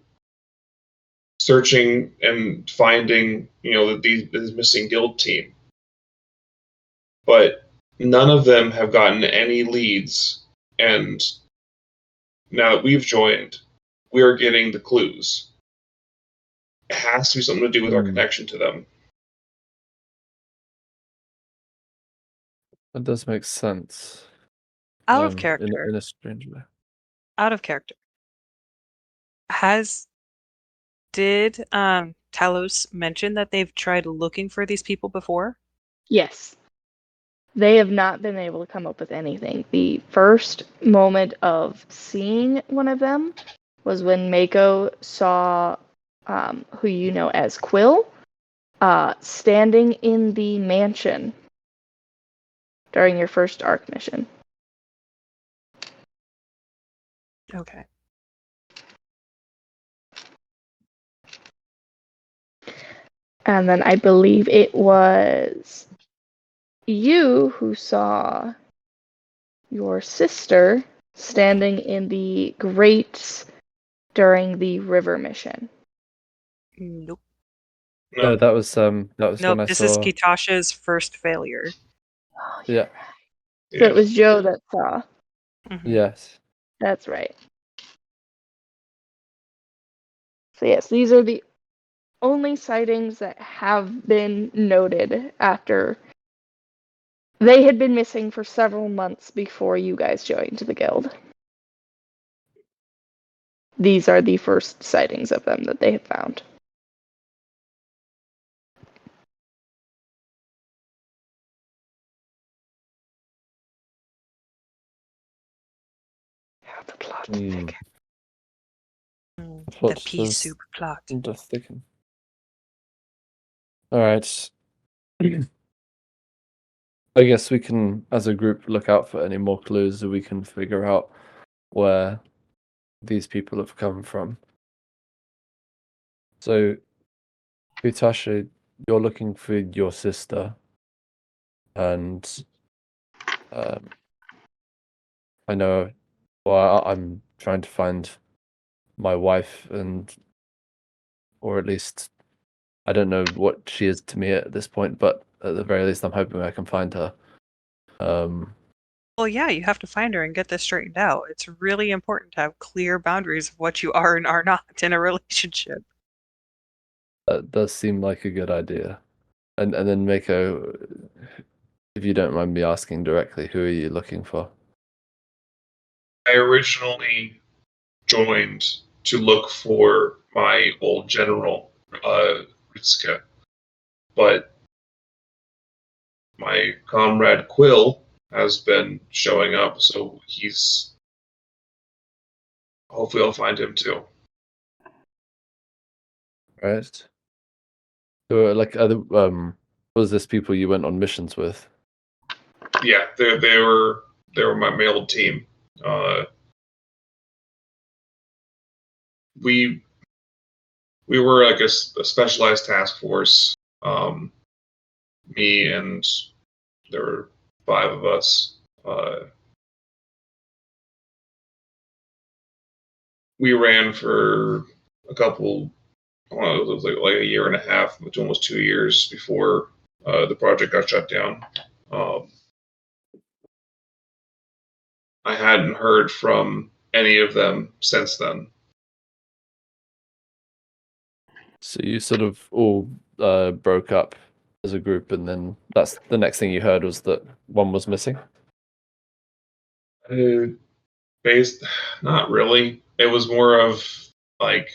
searching and finding, this missing guild team. But none of them have gotten any leads, and now that we've joined, we are getting the clues. It has to be something to do with our connection to them. That does make sense. Out of In character. in a strange way. Out of character. Did Talos mention that they've tried looking for these people before? Yes. They have not been able to come up with anything. The first moment of seeing one of them was when Mako saw who you know as Quill standing in the mansion during your first Arc mission. Okay. And then I believe it was you who saw your sister standing in the grates during the river mission. Nope. No, that was when Nope, I this is saw. Kitasha's first failure. Yeah. So it was Joe that saw. Mhm. Yes. That's right. So yes, these are the only sightings that have been noted after they had been missing for several months before you guys joined the guild. These are the first sightings of them that they have found. How the plot thicken. The Plot pea does soup plot. does thicken. All right. I guess we can, as a group, look out for any more clues so we can figure out where these people have come from. So, Kutasha, you're looking for your sister, and I know. Well, I'm trying to find my wife, or at least I don't know what she is to me at this point, but at the very least, I'm hoping I can find her. Well, yeah, you have to find her and get this straightened out. It's really important to have clear boundaries of what you are and are not in a relationship. That does seem like a good idea. And then Mako, if you don't mind me asking directly, who are you looking for? I originally joined to look for my old general Ritsuka. But my comrade Quill has been showing up, so hopefully I'll find him too. Right. So, like, was this people you went on missions with? Yeah, they were my old team. We were like a specialized task force. Me and there were 5 of us. We ran for a couple. I don't know, it was like a year and a half, which almost 2 years before the project got shut down. I hadn't heard from any of them since then. So you sort of all broke up as a group, and then that's the next thing you heard was that one was missing. Based, not really. It was more of like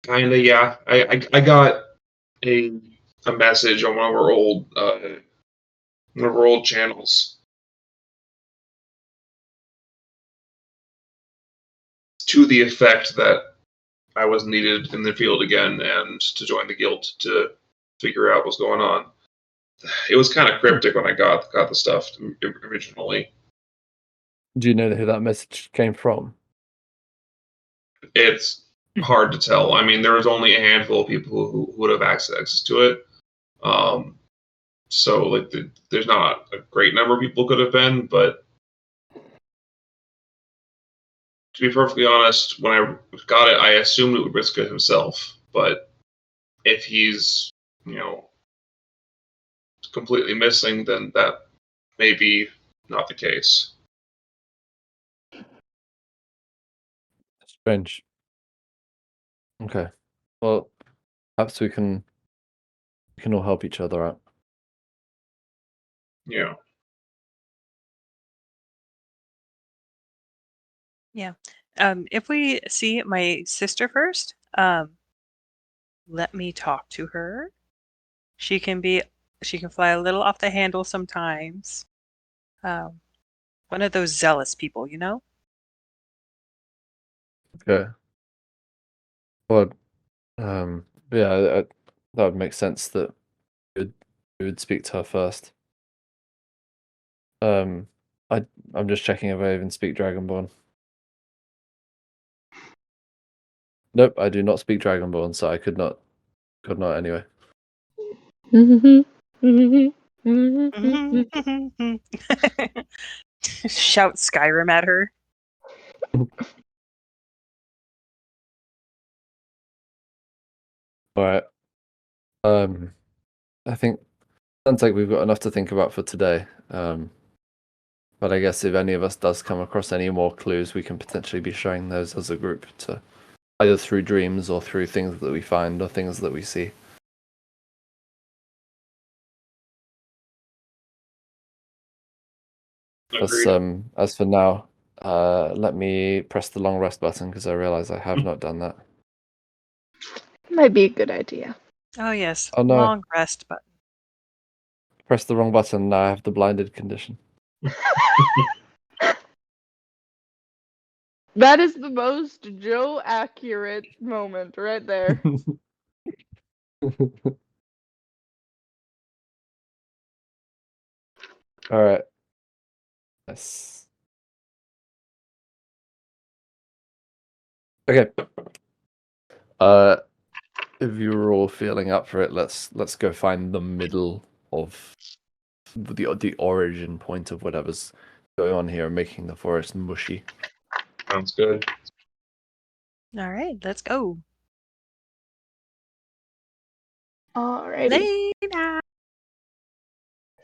kind of, yeah. I got a message on one of our old channels to the effect that I was needed in the field again and to join the guild to figure out what's going on. It was kind of cryptic when I got the stuff originally. Do you know who that message came from? It's hard to tell. I mean, there was only a handful of people who would have access to it. So like there's not a great number of people could have been, but to be perfectly honest, when I got it, I assumed it would Riska himself. But if he's, completely missing, then that may be not the case. Strange. Okay. Well, perhaps we can all help each other out. Yeah. Yeah. If we see my sister first, let me talk to her. She can fly a little off the handle sometimes. One of those zealous people, you know? Okay. Well, yeah, that would make sense that you would speak to her first. I'm just checking if I even speak Dragonborn. Nope, I do not speak Dragonborn, so I could not anyway. Shout Skyrim at her. All right. I think sounds like we've got enough to think about for today. But I guess if any of us does come across any more clues, we can potentially be sharing those as a group to either through dreams or through things that we find or things that we see. As for now, let me press the long rest button because I realize I have not done that. Might be a good idea. Oh yes, Oh, no. long rest button. Press the wrong button, now I have the blinded condition. That is the most Joe accurate moment right there. All right. Yes. Okay. If you were all feeling up for it, let's go find the middle of the origin point of whatever's going on here, making the forest mushy. Sounds good. All right, let's go. Alrighty. Later.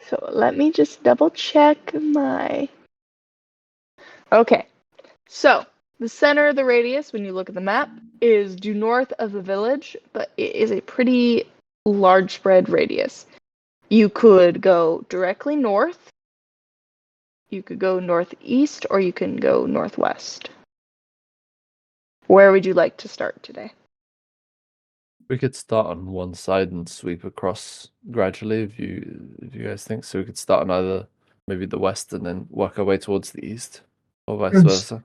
So let me just double check my. Okay. So the center of the radius, when you look at the map, is due north of the village, but it is a pretty large spread radius. You could go directly north. You could go northeast or you can go northwest. Where would you like to start today? We could start on one side and sweep across gradually if you guys think so. We could start on either maybe the west and then work our way towards the east, or vice Yes. versa.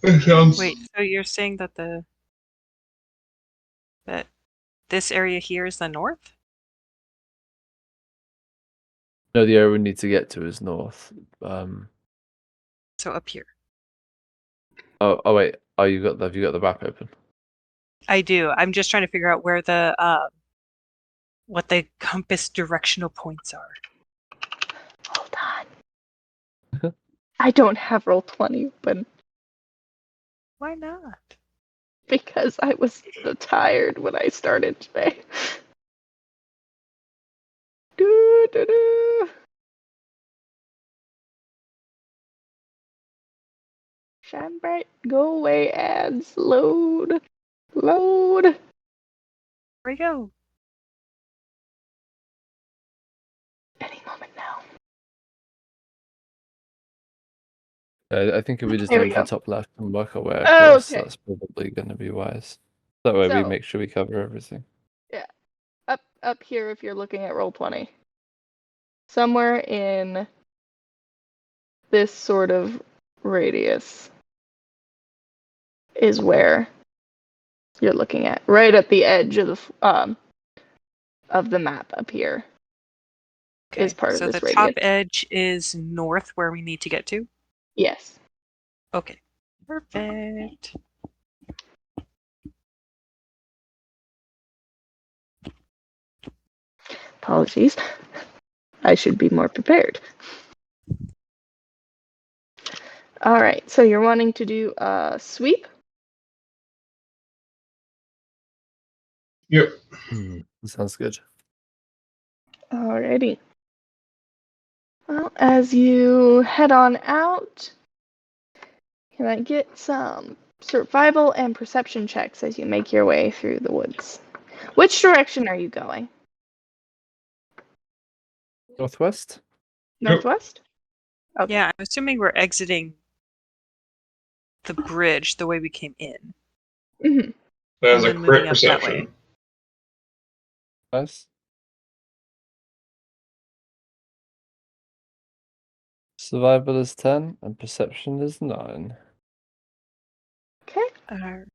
That sounds. Wait, so you're saying that that this area here is the north? No, the area we need to get to is north. So up here. Oh wait. Oh, have you got the map open? I do. I'm just trying to figure out where the what the compass directional points are. Hold on. I don't have Roll20 open Why not? because I was so tired when I started today. Doo, doo, doo. Shine bright, go away ads, load, load. Here we go. Any moment now. I think if we just There aim we for go. top left and work our way across, Okay. that's probably going to be wise. That way we So- make sure we cover everything. Up here if you're looking at Roll20. Somewhere in this sort of radius is where you're looking at. Right at the edge of the map up here. Okay. Is part of so this the radius. top edge is north where we need to get to? Yes. Okay. Perfect. Apologies. I should be more prepared. All right, so you're wanting to do a sweep? Yep. Sounds good. Alrighty. Well, as you head on out, can I get some survival and perception checks as you make your way through the woods? Which direction are you going? Northwest? Yep. Northwest? Okay. Yeah, I'm assuming we're exiting the bridge the way we came in. Mm-hmm. That is And a then correct moving up that way. perception. Nice. Survival is 10 and perception is 9. Okay. Our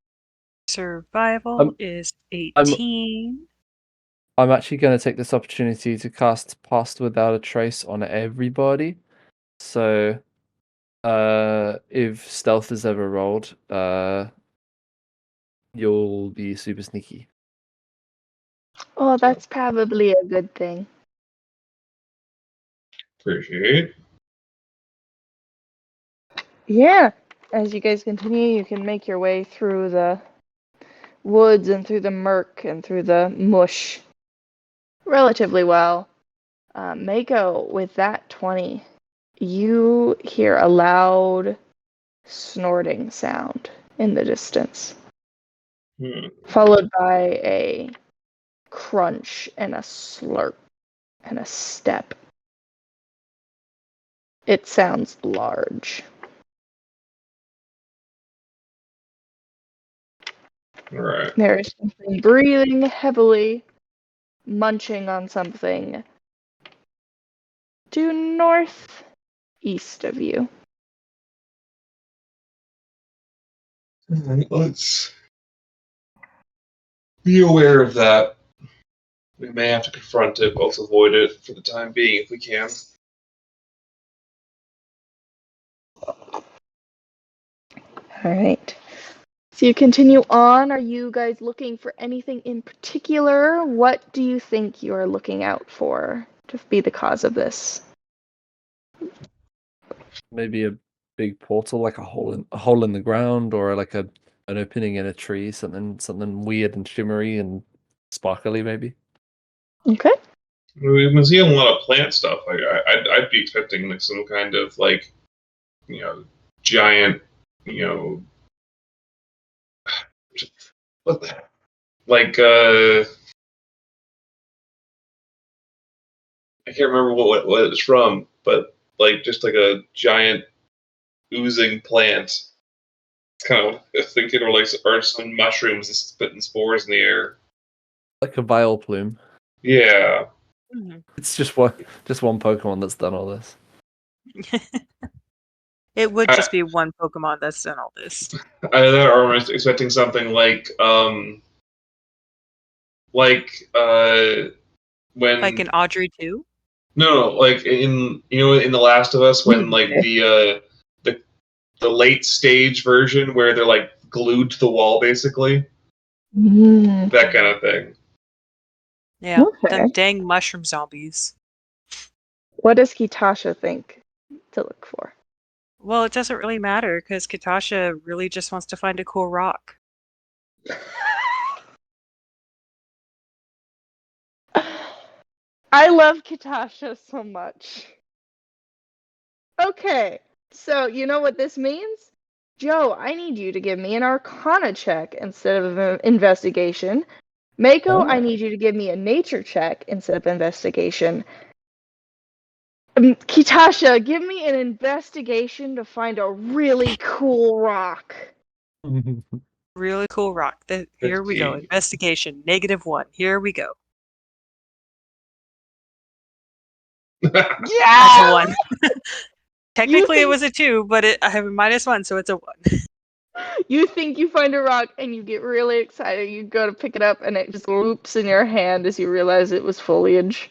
survival I'm- is 18. I'm actually going to take this opportunity to cast Past Without a Trace on everybody. So, if stealth is ever rolled, you'll be super sneaky. Oh, that's probably a good thing. Appreciate. Yeah. As you guys continue, you can make your way through the woods and through the murk and through the mush relatively well. Mako, with that 20, you hear a loud snorting sound in the distance, followed by a crunch and a slurp and a step. It sounds large. All right. There is something breathing heavily, munching on something due northeast of you. Let's be aware of that. We may have to confront it, both avoid it for the time being if we can. All right. So you continue on. Are you guys looking for anything in particular? What do you think you are looking out for to be the cause of this? Maybe a big portal, like a hole in the ground, or like an opening in a tree, something weird and shimmery and sparkly, maybe. Okay. We've been seeing a lot of plant stuff. I'd be expecting like some kind of like, giant, what the, like I can't remember what it's from, but like just like a giant oozing plant. It's kind of thinking, or some mushrooms just spitting spores in the air. Like a vile plume. Yeah. It's just one Pokemon that's done all this. It would just be one Pokemon that's done all this. Either or I'm expecting something like when Like an Audrey too? no, like in in The Last of Us when like the late stage version where they're like glued to the wall basically. That kind of thing. Yeah. Okay. Them dang mushroom zombies. What does Kitasha think to look for? Well, it doesn't really matter because Katasha really just wants to find a cool rock. I love Kitasha so much. Okay, so you know what this means? Joe, I need you to give me an Arcana check instead of an investigation. Mako, I need you to give me a nature check instead of investigation. Kitasha, give me an investigation to find a really cool rock. Really cool rock. Here we go. 15. Investigation. -1. Here we go. That's a Yeah! 1. Technically, it was a 2, but I have a -1, so it's a 1. You think you find a rock and you get really excited. You go to pick it up and it just loops in your hand as you realize it was foliage.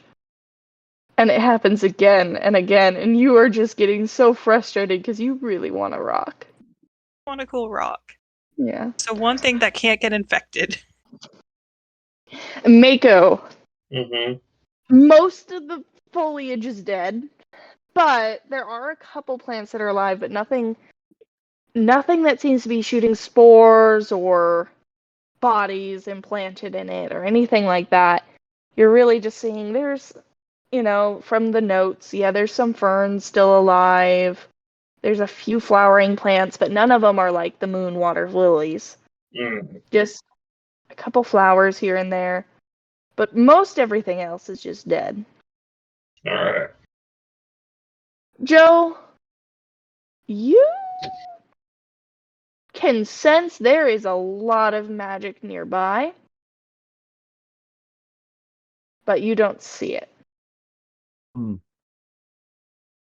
And it happens again and again, and you are just getting so frustrated because you really want a rock. I want a cool rock. Yeah. So one thing that can't get infected. Mako, Mm-hmm. most of the foliage is dead, but there are a couple plants that are alive, but nothing that seems to be shooting spores or bodies implanted in it or anything like that. You're really just seeing there's, from the notes, there's some ferns still alive. There's a few flowering plants, but none of them are like the moon water lilies. Just a couple flowers here and there. But most everything else is just dead. All right. Joe, you can sense there is a lot of magic nearby, but you don't see it.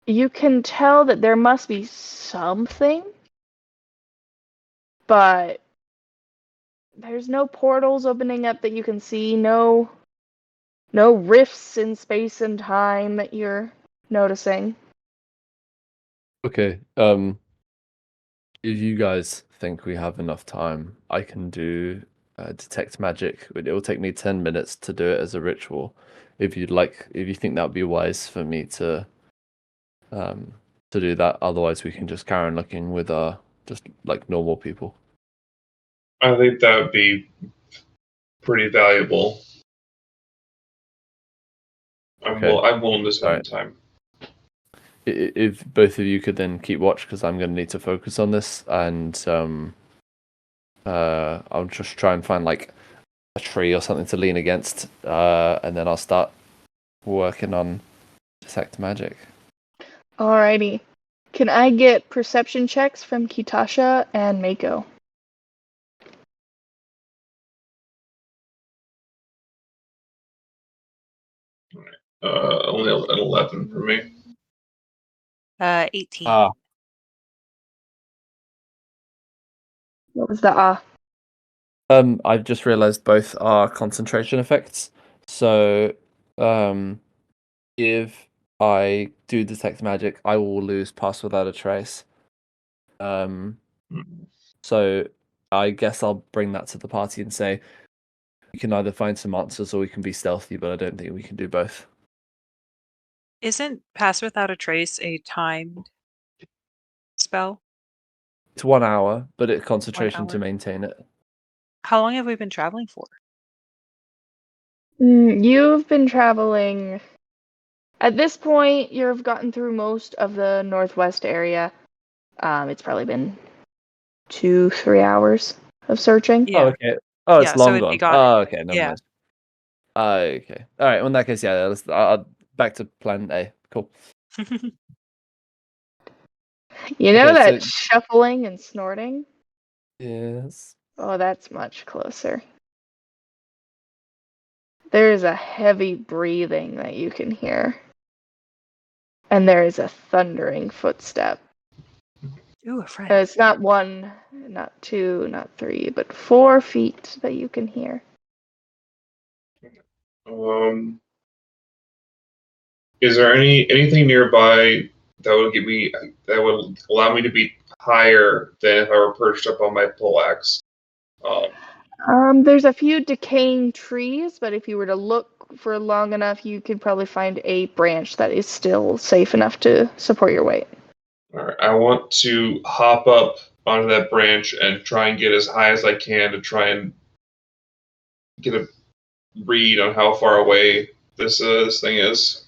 You can tell that there must be something, but there's no portals opening up that you can see, no rifts in space and time that you're noticing. Okay. If you guys think we have enough time, I can do detect magic. It will take me 10 minutes to do it as a ritual. If you think that would be wise for me to do that. Otherwise, we can just carry on looking with just like normal people. I think that would be pretty valuable. I'm willing to spend time. If both of you could then keep watch, because I'm going to need to focus on this, and I'll just try and find like a tree or something to lean against, and then I'll start working on detect magic. Alrighty. Can I get perception checks from Kitasha and Mako? Only an 11 for me. 18. What was the I've just realized both are concentration effects. So, if I do detect magic, I will lose Pass Without a Trace. So I guess I'll bring that to the party and say we can either find some answers or we can be stealthy, but I don't think we can do both. Isn't Pass Without a Trace a timed spell? It's 1 hour, but it's concentration 1 to hour. maintain it. How long have we been traveling for? You've been traveling. At this point, you've gotten through most of the northwest area. It's probably been 2-3 hours of searching. Yeah. Oh, okay. Oh, it's Yeah, so long it'd be gone. gone. Oh, okay. Never Yeah. mind. Okay. All right. Well, in that case, yeah. Let's back to plan A. Cool. You know Okay, so- that shuffling and snorting? Yes. Oh, that's much closer. There is a heavy breathing that you can hear. And there is a thundering footstep. Ooh, a friend. It's not 1, not 2, not 3, but 4 feet that you can hear. Is there anything nearby that would allow me to be higher than if I were perched up on my poleaxe? There's a few decaying trees, but if you were to look for long enough, you could probably find a branch that is still safe enough to support your weight. All right, I want to hop up onto that branch and try and get as high as I can to try and get a read on how far away this thing is.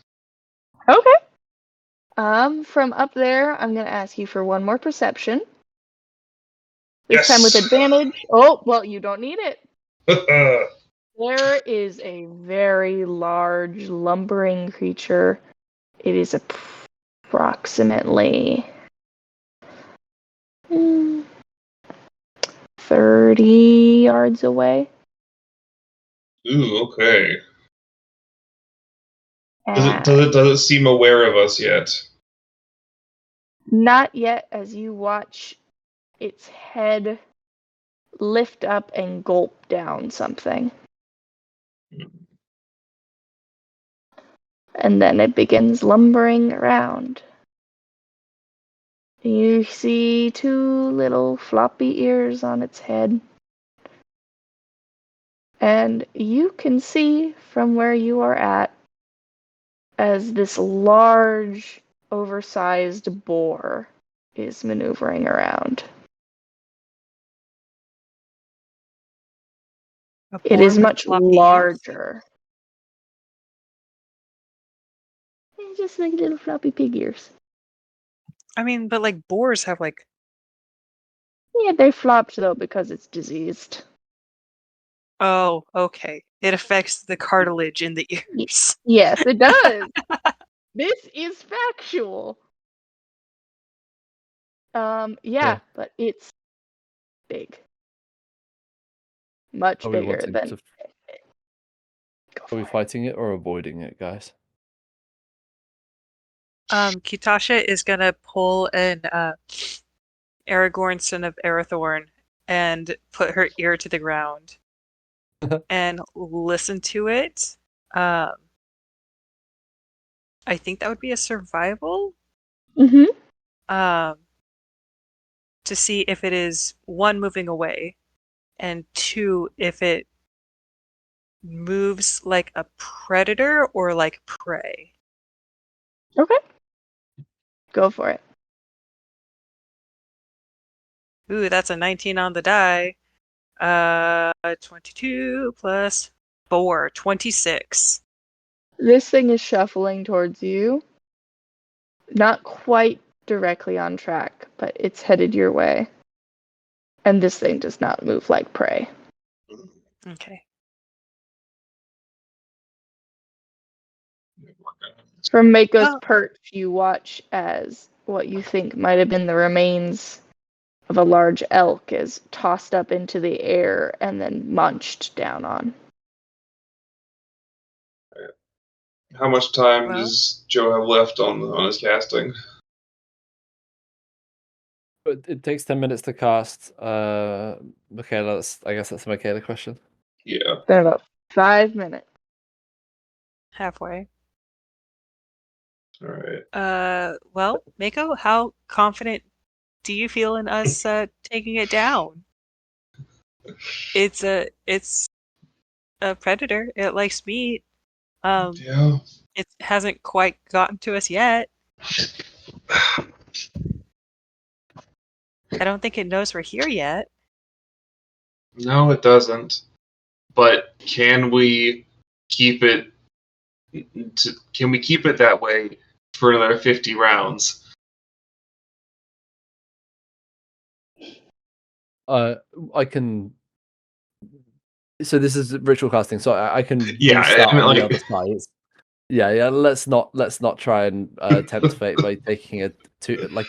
Okay. From up there, I'm going to ask you for one more perception. This time with Yes. advantage. Oh, well, you don't need it. There is a very large, lumbering creature. It is approximately 30 yards away. Ooh, okay. And Does it seem aware of us yet? not yet, as you watch its head lift up and gulp down something. And then it begins lumbering around. You see 2 little floppy ears on its head. And you can see from where you are at as this large, oversized boar is maneuvering around. A It boar is with much floppy ears? larger. Just like little floppy pig ears. I mean, but like boars have like. Yeah, they flopped though because it's diseased. Oh, okay. It affects the cartilage in the ears. Yes, it does. This is factual. Yeah, but it's big. Much Are we bigger wanting than. to? Go Are for we it. fighting it or avoiding it, guys? Kitasha is gonna pull an Aragorn, son of Arathorn, and put her ear to the ground and listen to it. I think that would be a survival. Mm-hmm. To see if it is 1, moving away, and 2, if it moves like a predator or like prey. Okay. Go for it. Ooh, that's a 19 on the die. 22 plus 4, 26. This thing is shuffling towards you. Not quite directly on track, but it's headed your way. And this thing does not move like prey. Okay. From Mako's Oh. perch, you watch as what you think might have been the remains of a large elk is tossed up into the air and then munched down on. How much time Well. does Joe have left on his casting? But it takes 10 minutes to cast. Michaela, I guess that's a Michaela question. Yeah. Then about 5 minutes. Halfway. All right. Well, Mako, how confident do you feel in us taking it down? It's a predator. It likes meat. Yeah. It hasn't quite gotten to us yet. I don't think it knows we're here yet. No, it doesn't. But can we keep it? Can we keep it that way for another 50 rounds? I can. So this is ritual casting, so I can Yeah, restart I mean, on the like- other side. Yeah. Let's not try and tempt fate by taking it to, like,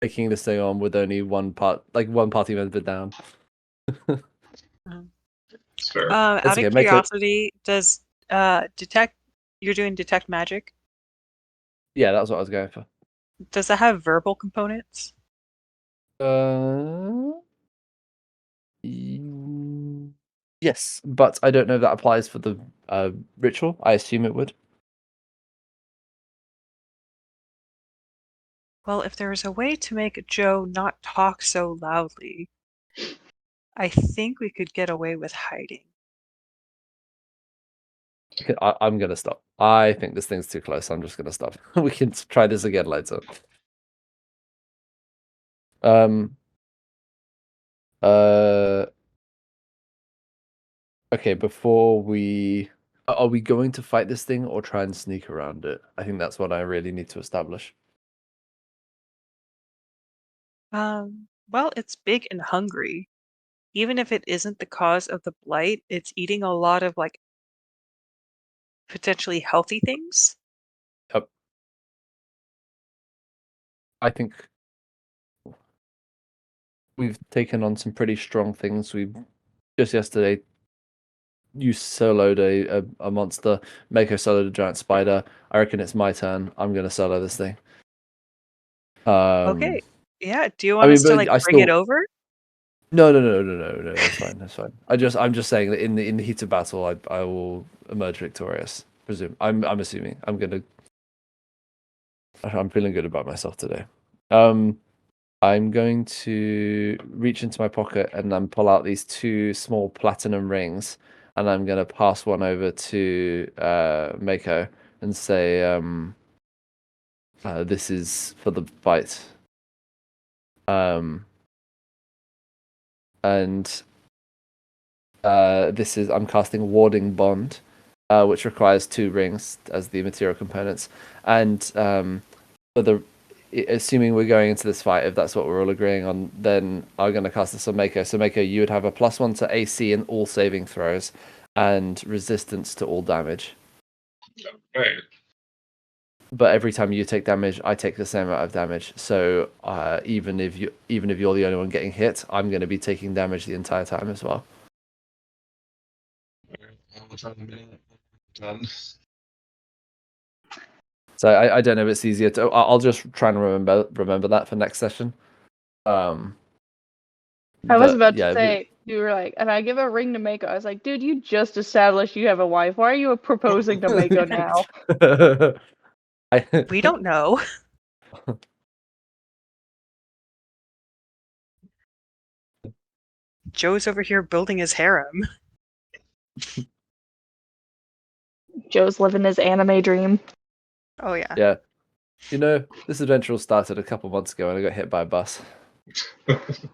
taking this thing on with only one party member down. It's fair. Out okay, of make it- curiosity, does detect? You're doing detect magic. Yeah, that's what I was going for. Does that have verbal components? Yes, but I don't know if that applies for the ritual. I assume it would. Well, if there was a way to make Joe not talk so loudly, I think we could get away with hiding. Okay, I'm gonna stop. I think this thing's too close. I'm just gonna stop. We can try this again later. Okay, before we are we going to fight this thing or try and sneak around it? I think that's what I really need to establish. Well, it's big and hungry. Even if it isn't the cause of the blight, it's eating a lot of like potentially healthy things. Yep. I think we've taken on some pretty strong things. We just yesterday you soloed a monster. Mako soloed a giant spider. I reckon it's my turn. I'm gonna solo this thing. Okay. Yeah. Do you I want mean, us to but like I bring it still over? no. That's fine. That's fine. I'm just saying that in the heat of battle, I will emerge victorious. Presume. I'm assuming. I'm feeling good about myself today. I'm going to reach into my pocket and then pull out these 2 small platinum rings, and I'm going to pass one over to Mako and say, "This is for the fight." And I'm casting Warding Bond, which requires 2 rings as the material components, and for the assuming we're going into this fight, if that's what we're all agreeing on, then I'm going to cast this on Mako. So Mako, you would have a +1 to AC in all saving throws, and resistance to all damage. Right. But every time you take damage, I take the same amount of damage. So even if you're the only one getting hit, I'm going to be taking damage the entire time as well. Done. So I don't know if it's easier to. I'll just try and remember that for next session. I was about to yeah, say, you were like, and I give a ring to Mako. I was like, dude, you just established you have a wife. Why are you proposing to Mako now? We don't know. Joe's over here building his harem. Joe's living his anime dream. Oh yeah. Yeah. You know, this adventure all started a couple months ago and I got hit by a bus. Fucking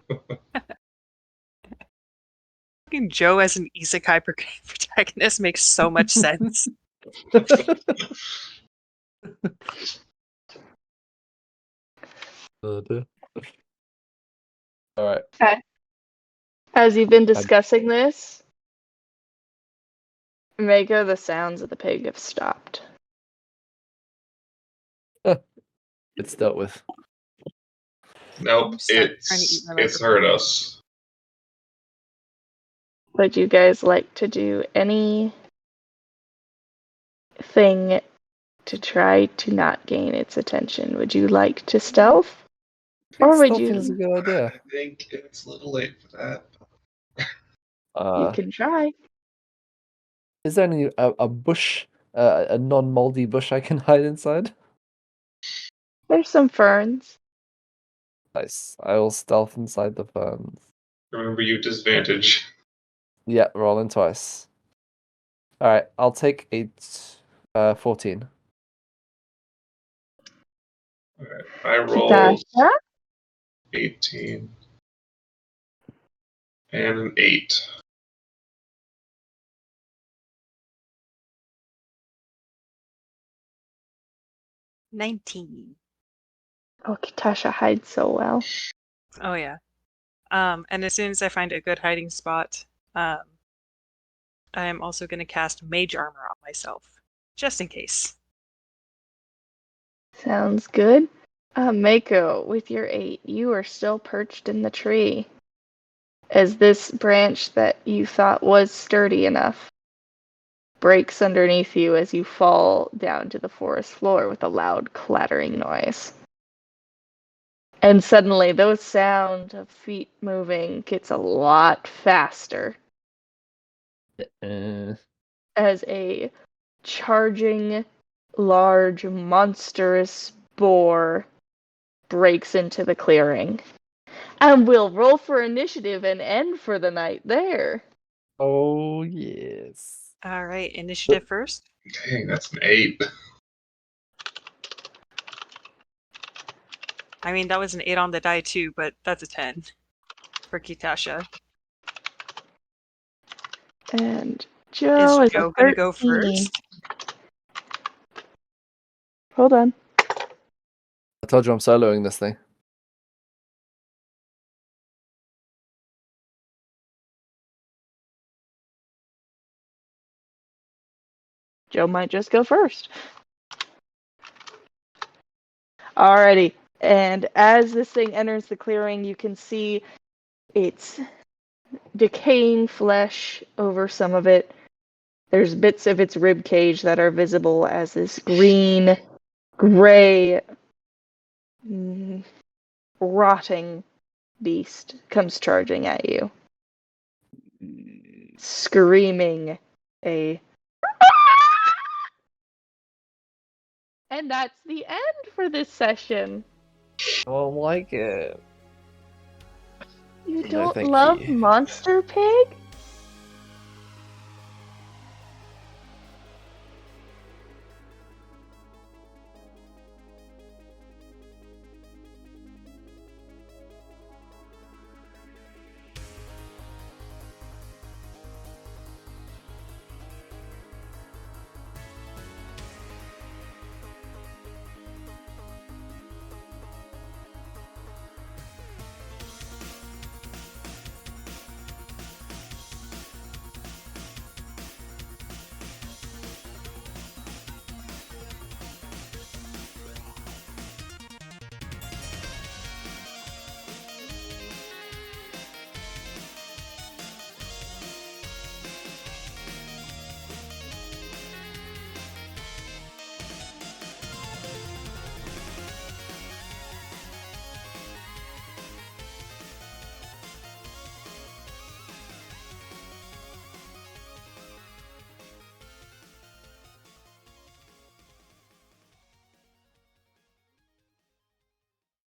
Joe as an isekai protagonist makes so much sense. Oh, dear. All right. Okay. As you've been discussing this, Mako, the sounds of the pig have stopped. It's dealt with. Nope, Start trying to eat my it's hurt microphone. us. Would you guys like to do anything to try to not gain its attention? Would you like to stealth? I think Or would stealthing is a you? good idea. I think it's a little late for that. You can try. Is there any a bush, a non-moldy bush I can hide inside? There's some ferns. Nice. I will stealth inside the ferns. Remember, you disadvantage. Yeah, rolling twice. All right, I'll take a 14. Alright, I rolled Tasha? 18 and an 8. $19. Oh, Tasha hides so well. Oh yeah. And as soon as I find a good hiding spot, I am also going to cast Mage Armor on myself, just in case. Sounds good. Mako, with your 8, you are still perched in the tree. As this branch that you thought was sturdy enough breaks underneath you as you fall down to the forest floor with a loud clattering noise. And suddenly, those sound of feet moving gets a lot faster as a charging, large, monstrous boar breaks into the clearing. And we'll roll for initiative and end for the night there. Oh, yes. All right, initiative first. Dang, that's an 8. I mean, that was an 8 on the die too, but that's a 10 for Kitasha. And Joe Is is Joe a gonna go 13. first? Hold on. I told you I'm soloing this thing. Joe might just go first. Alrighty. And as this thing enters the clearing, you can see its decaying flesh over some of it. There's bits of its rib cage that are visible as this green, gray, rotting beast comes charging at you, screaming a. And that's the end for this session. I don't like it. You No, don't thank love you. Monster Pig?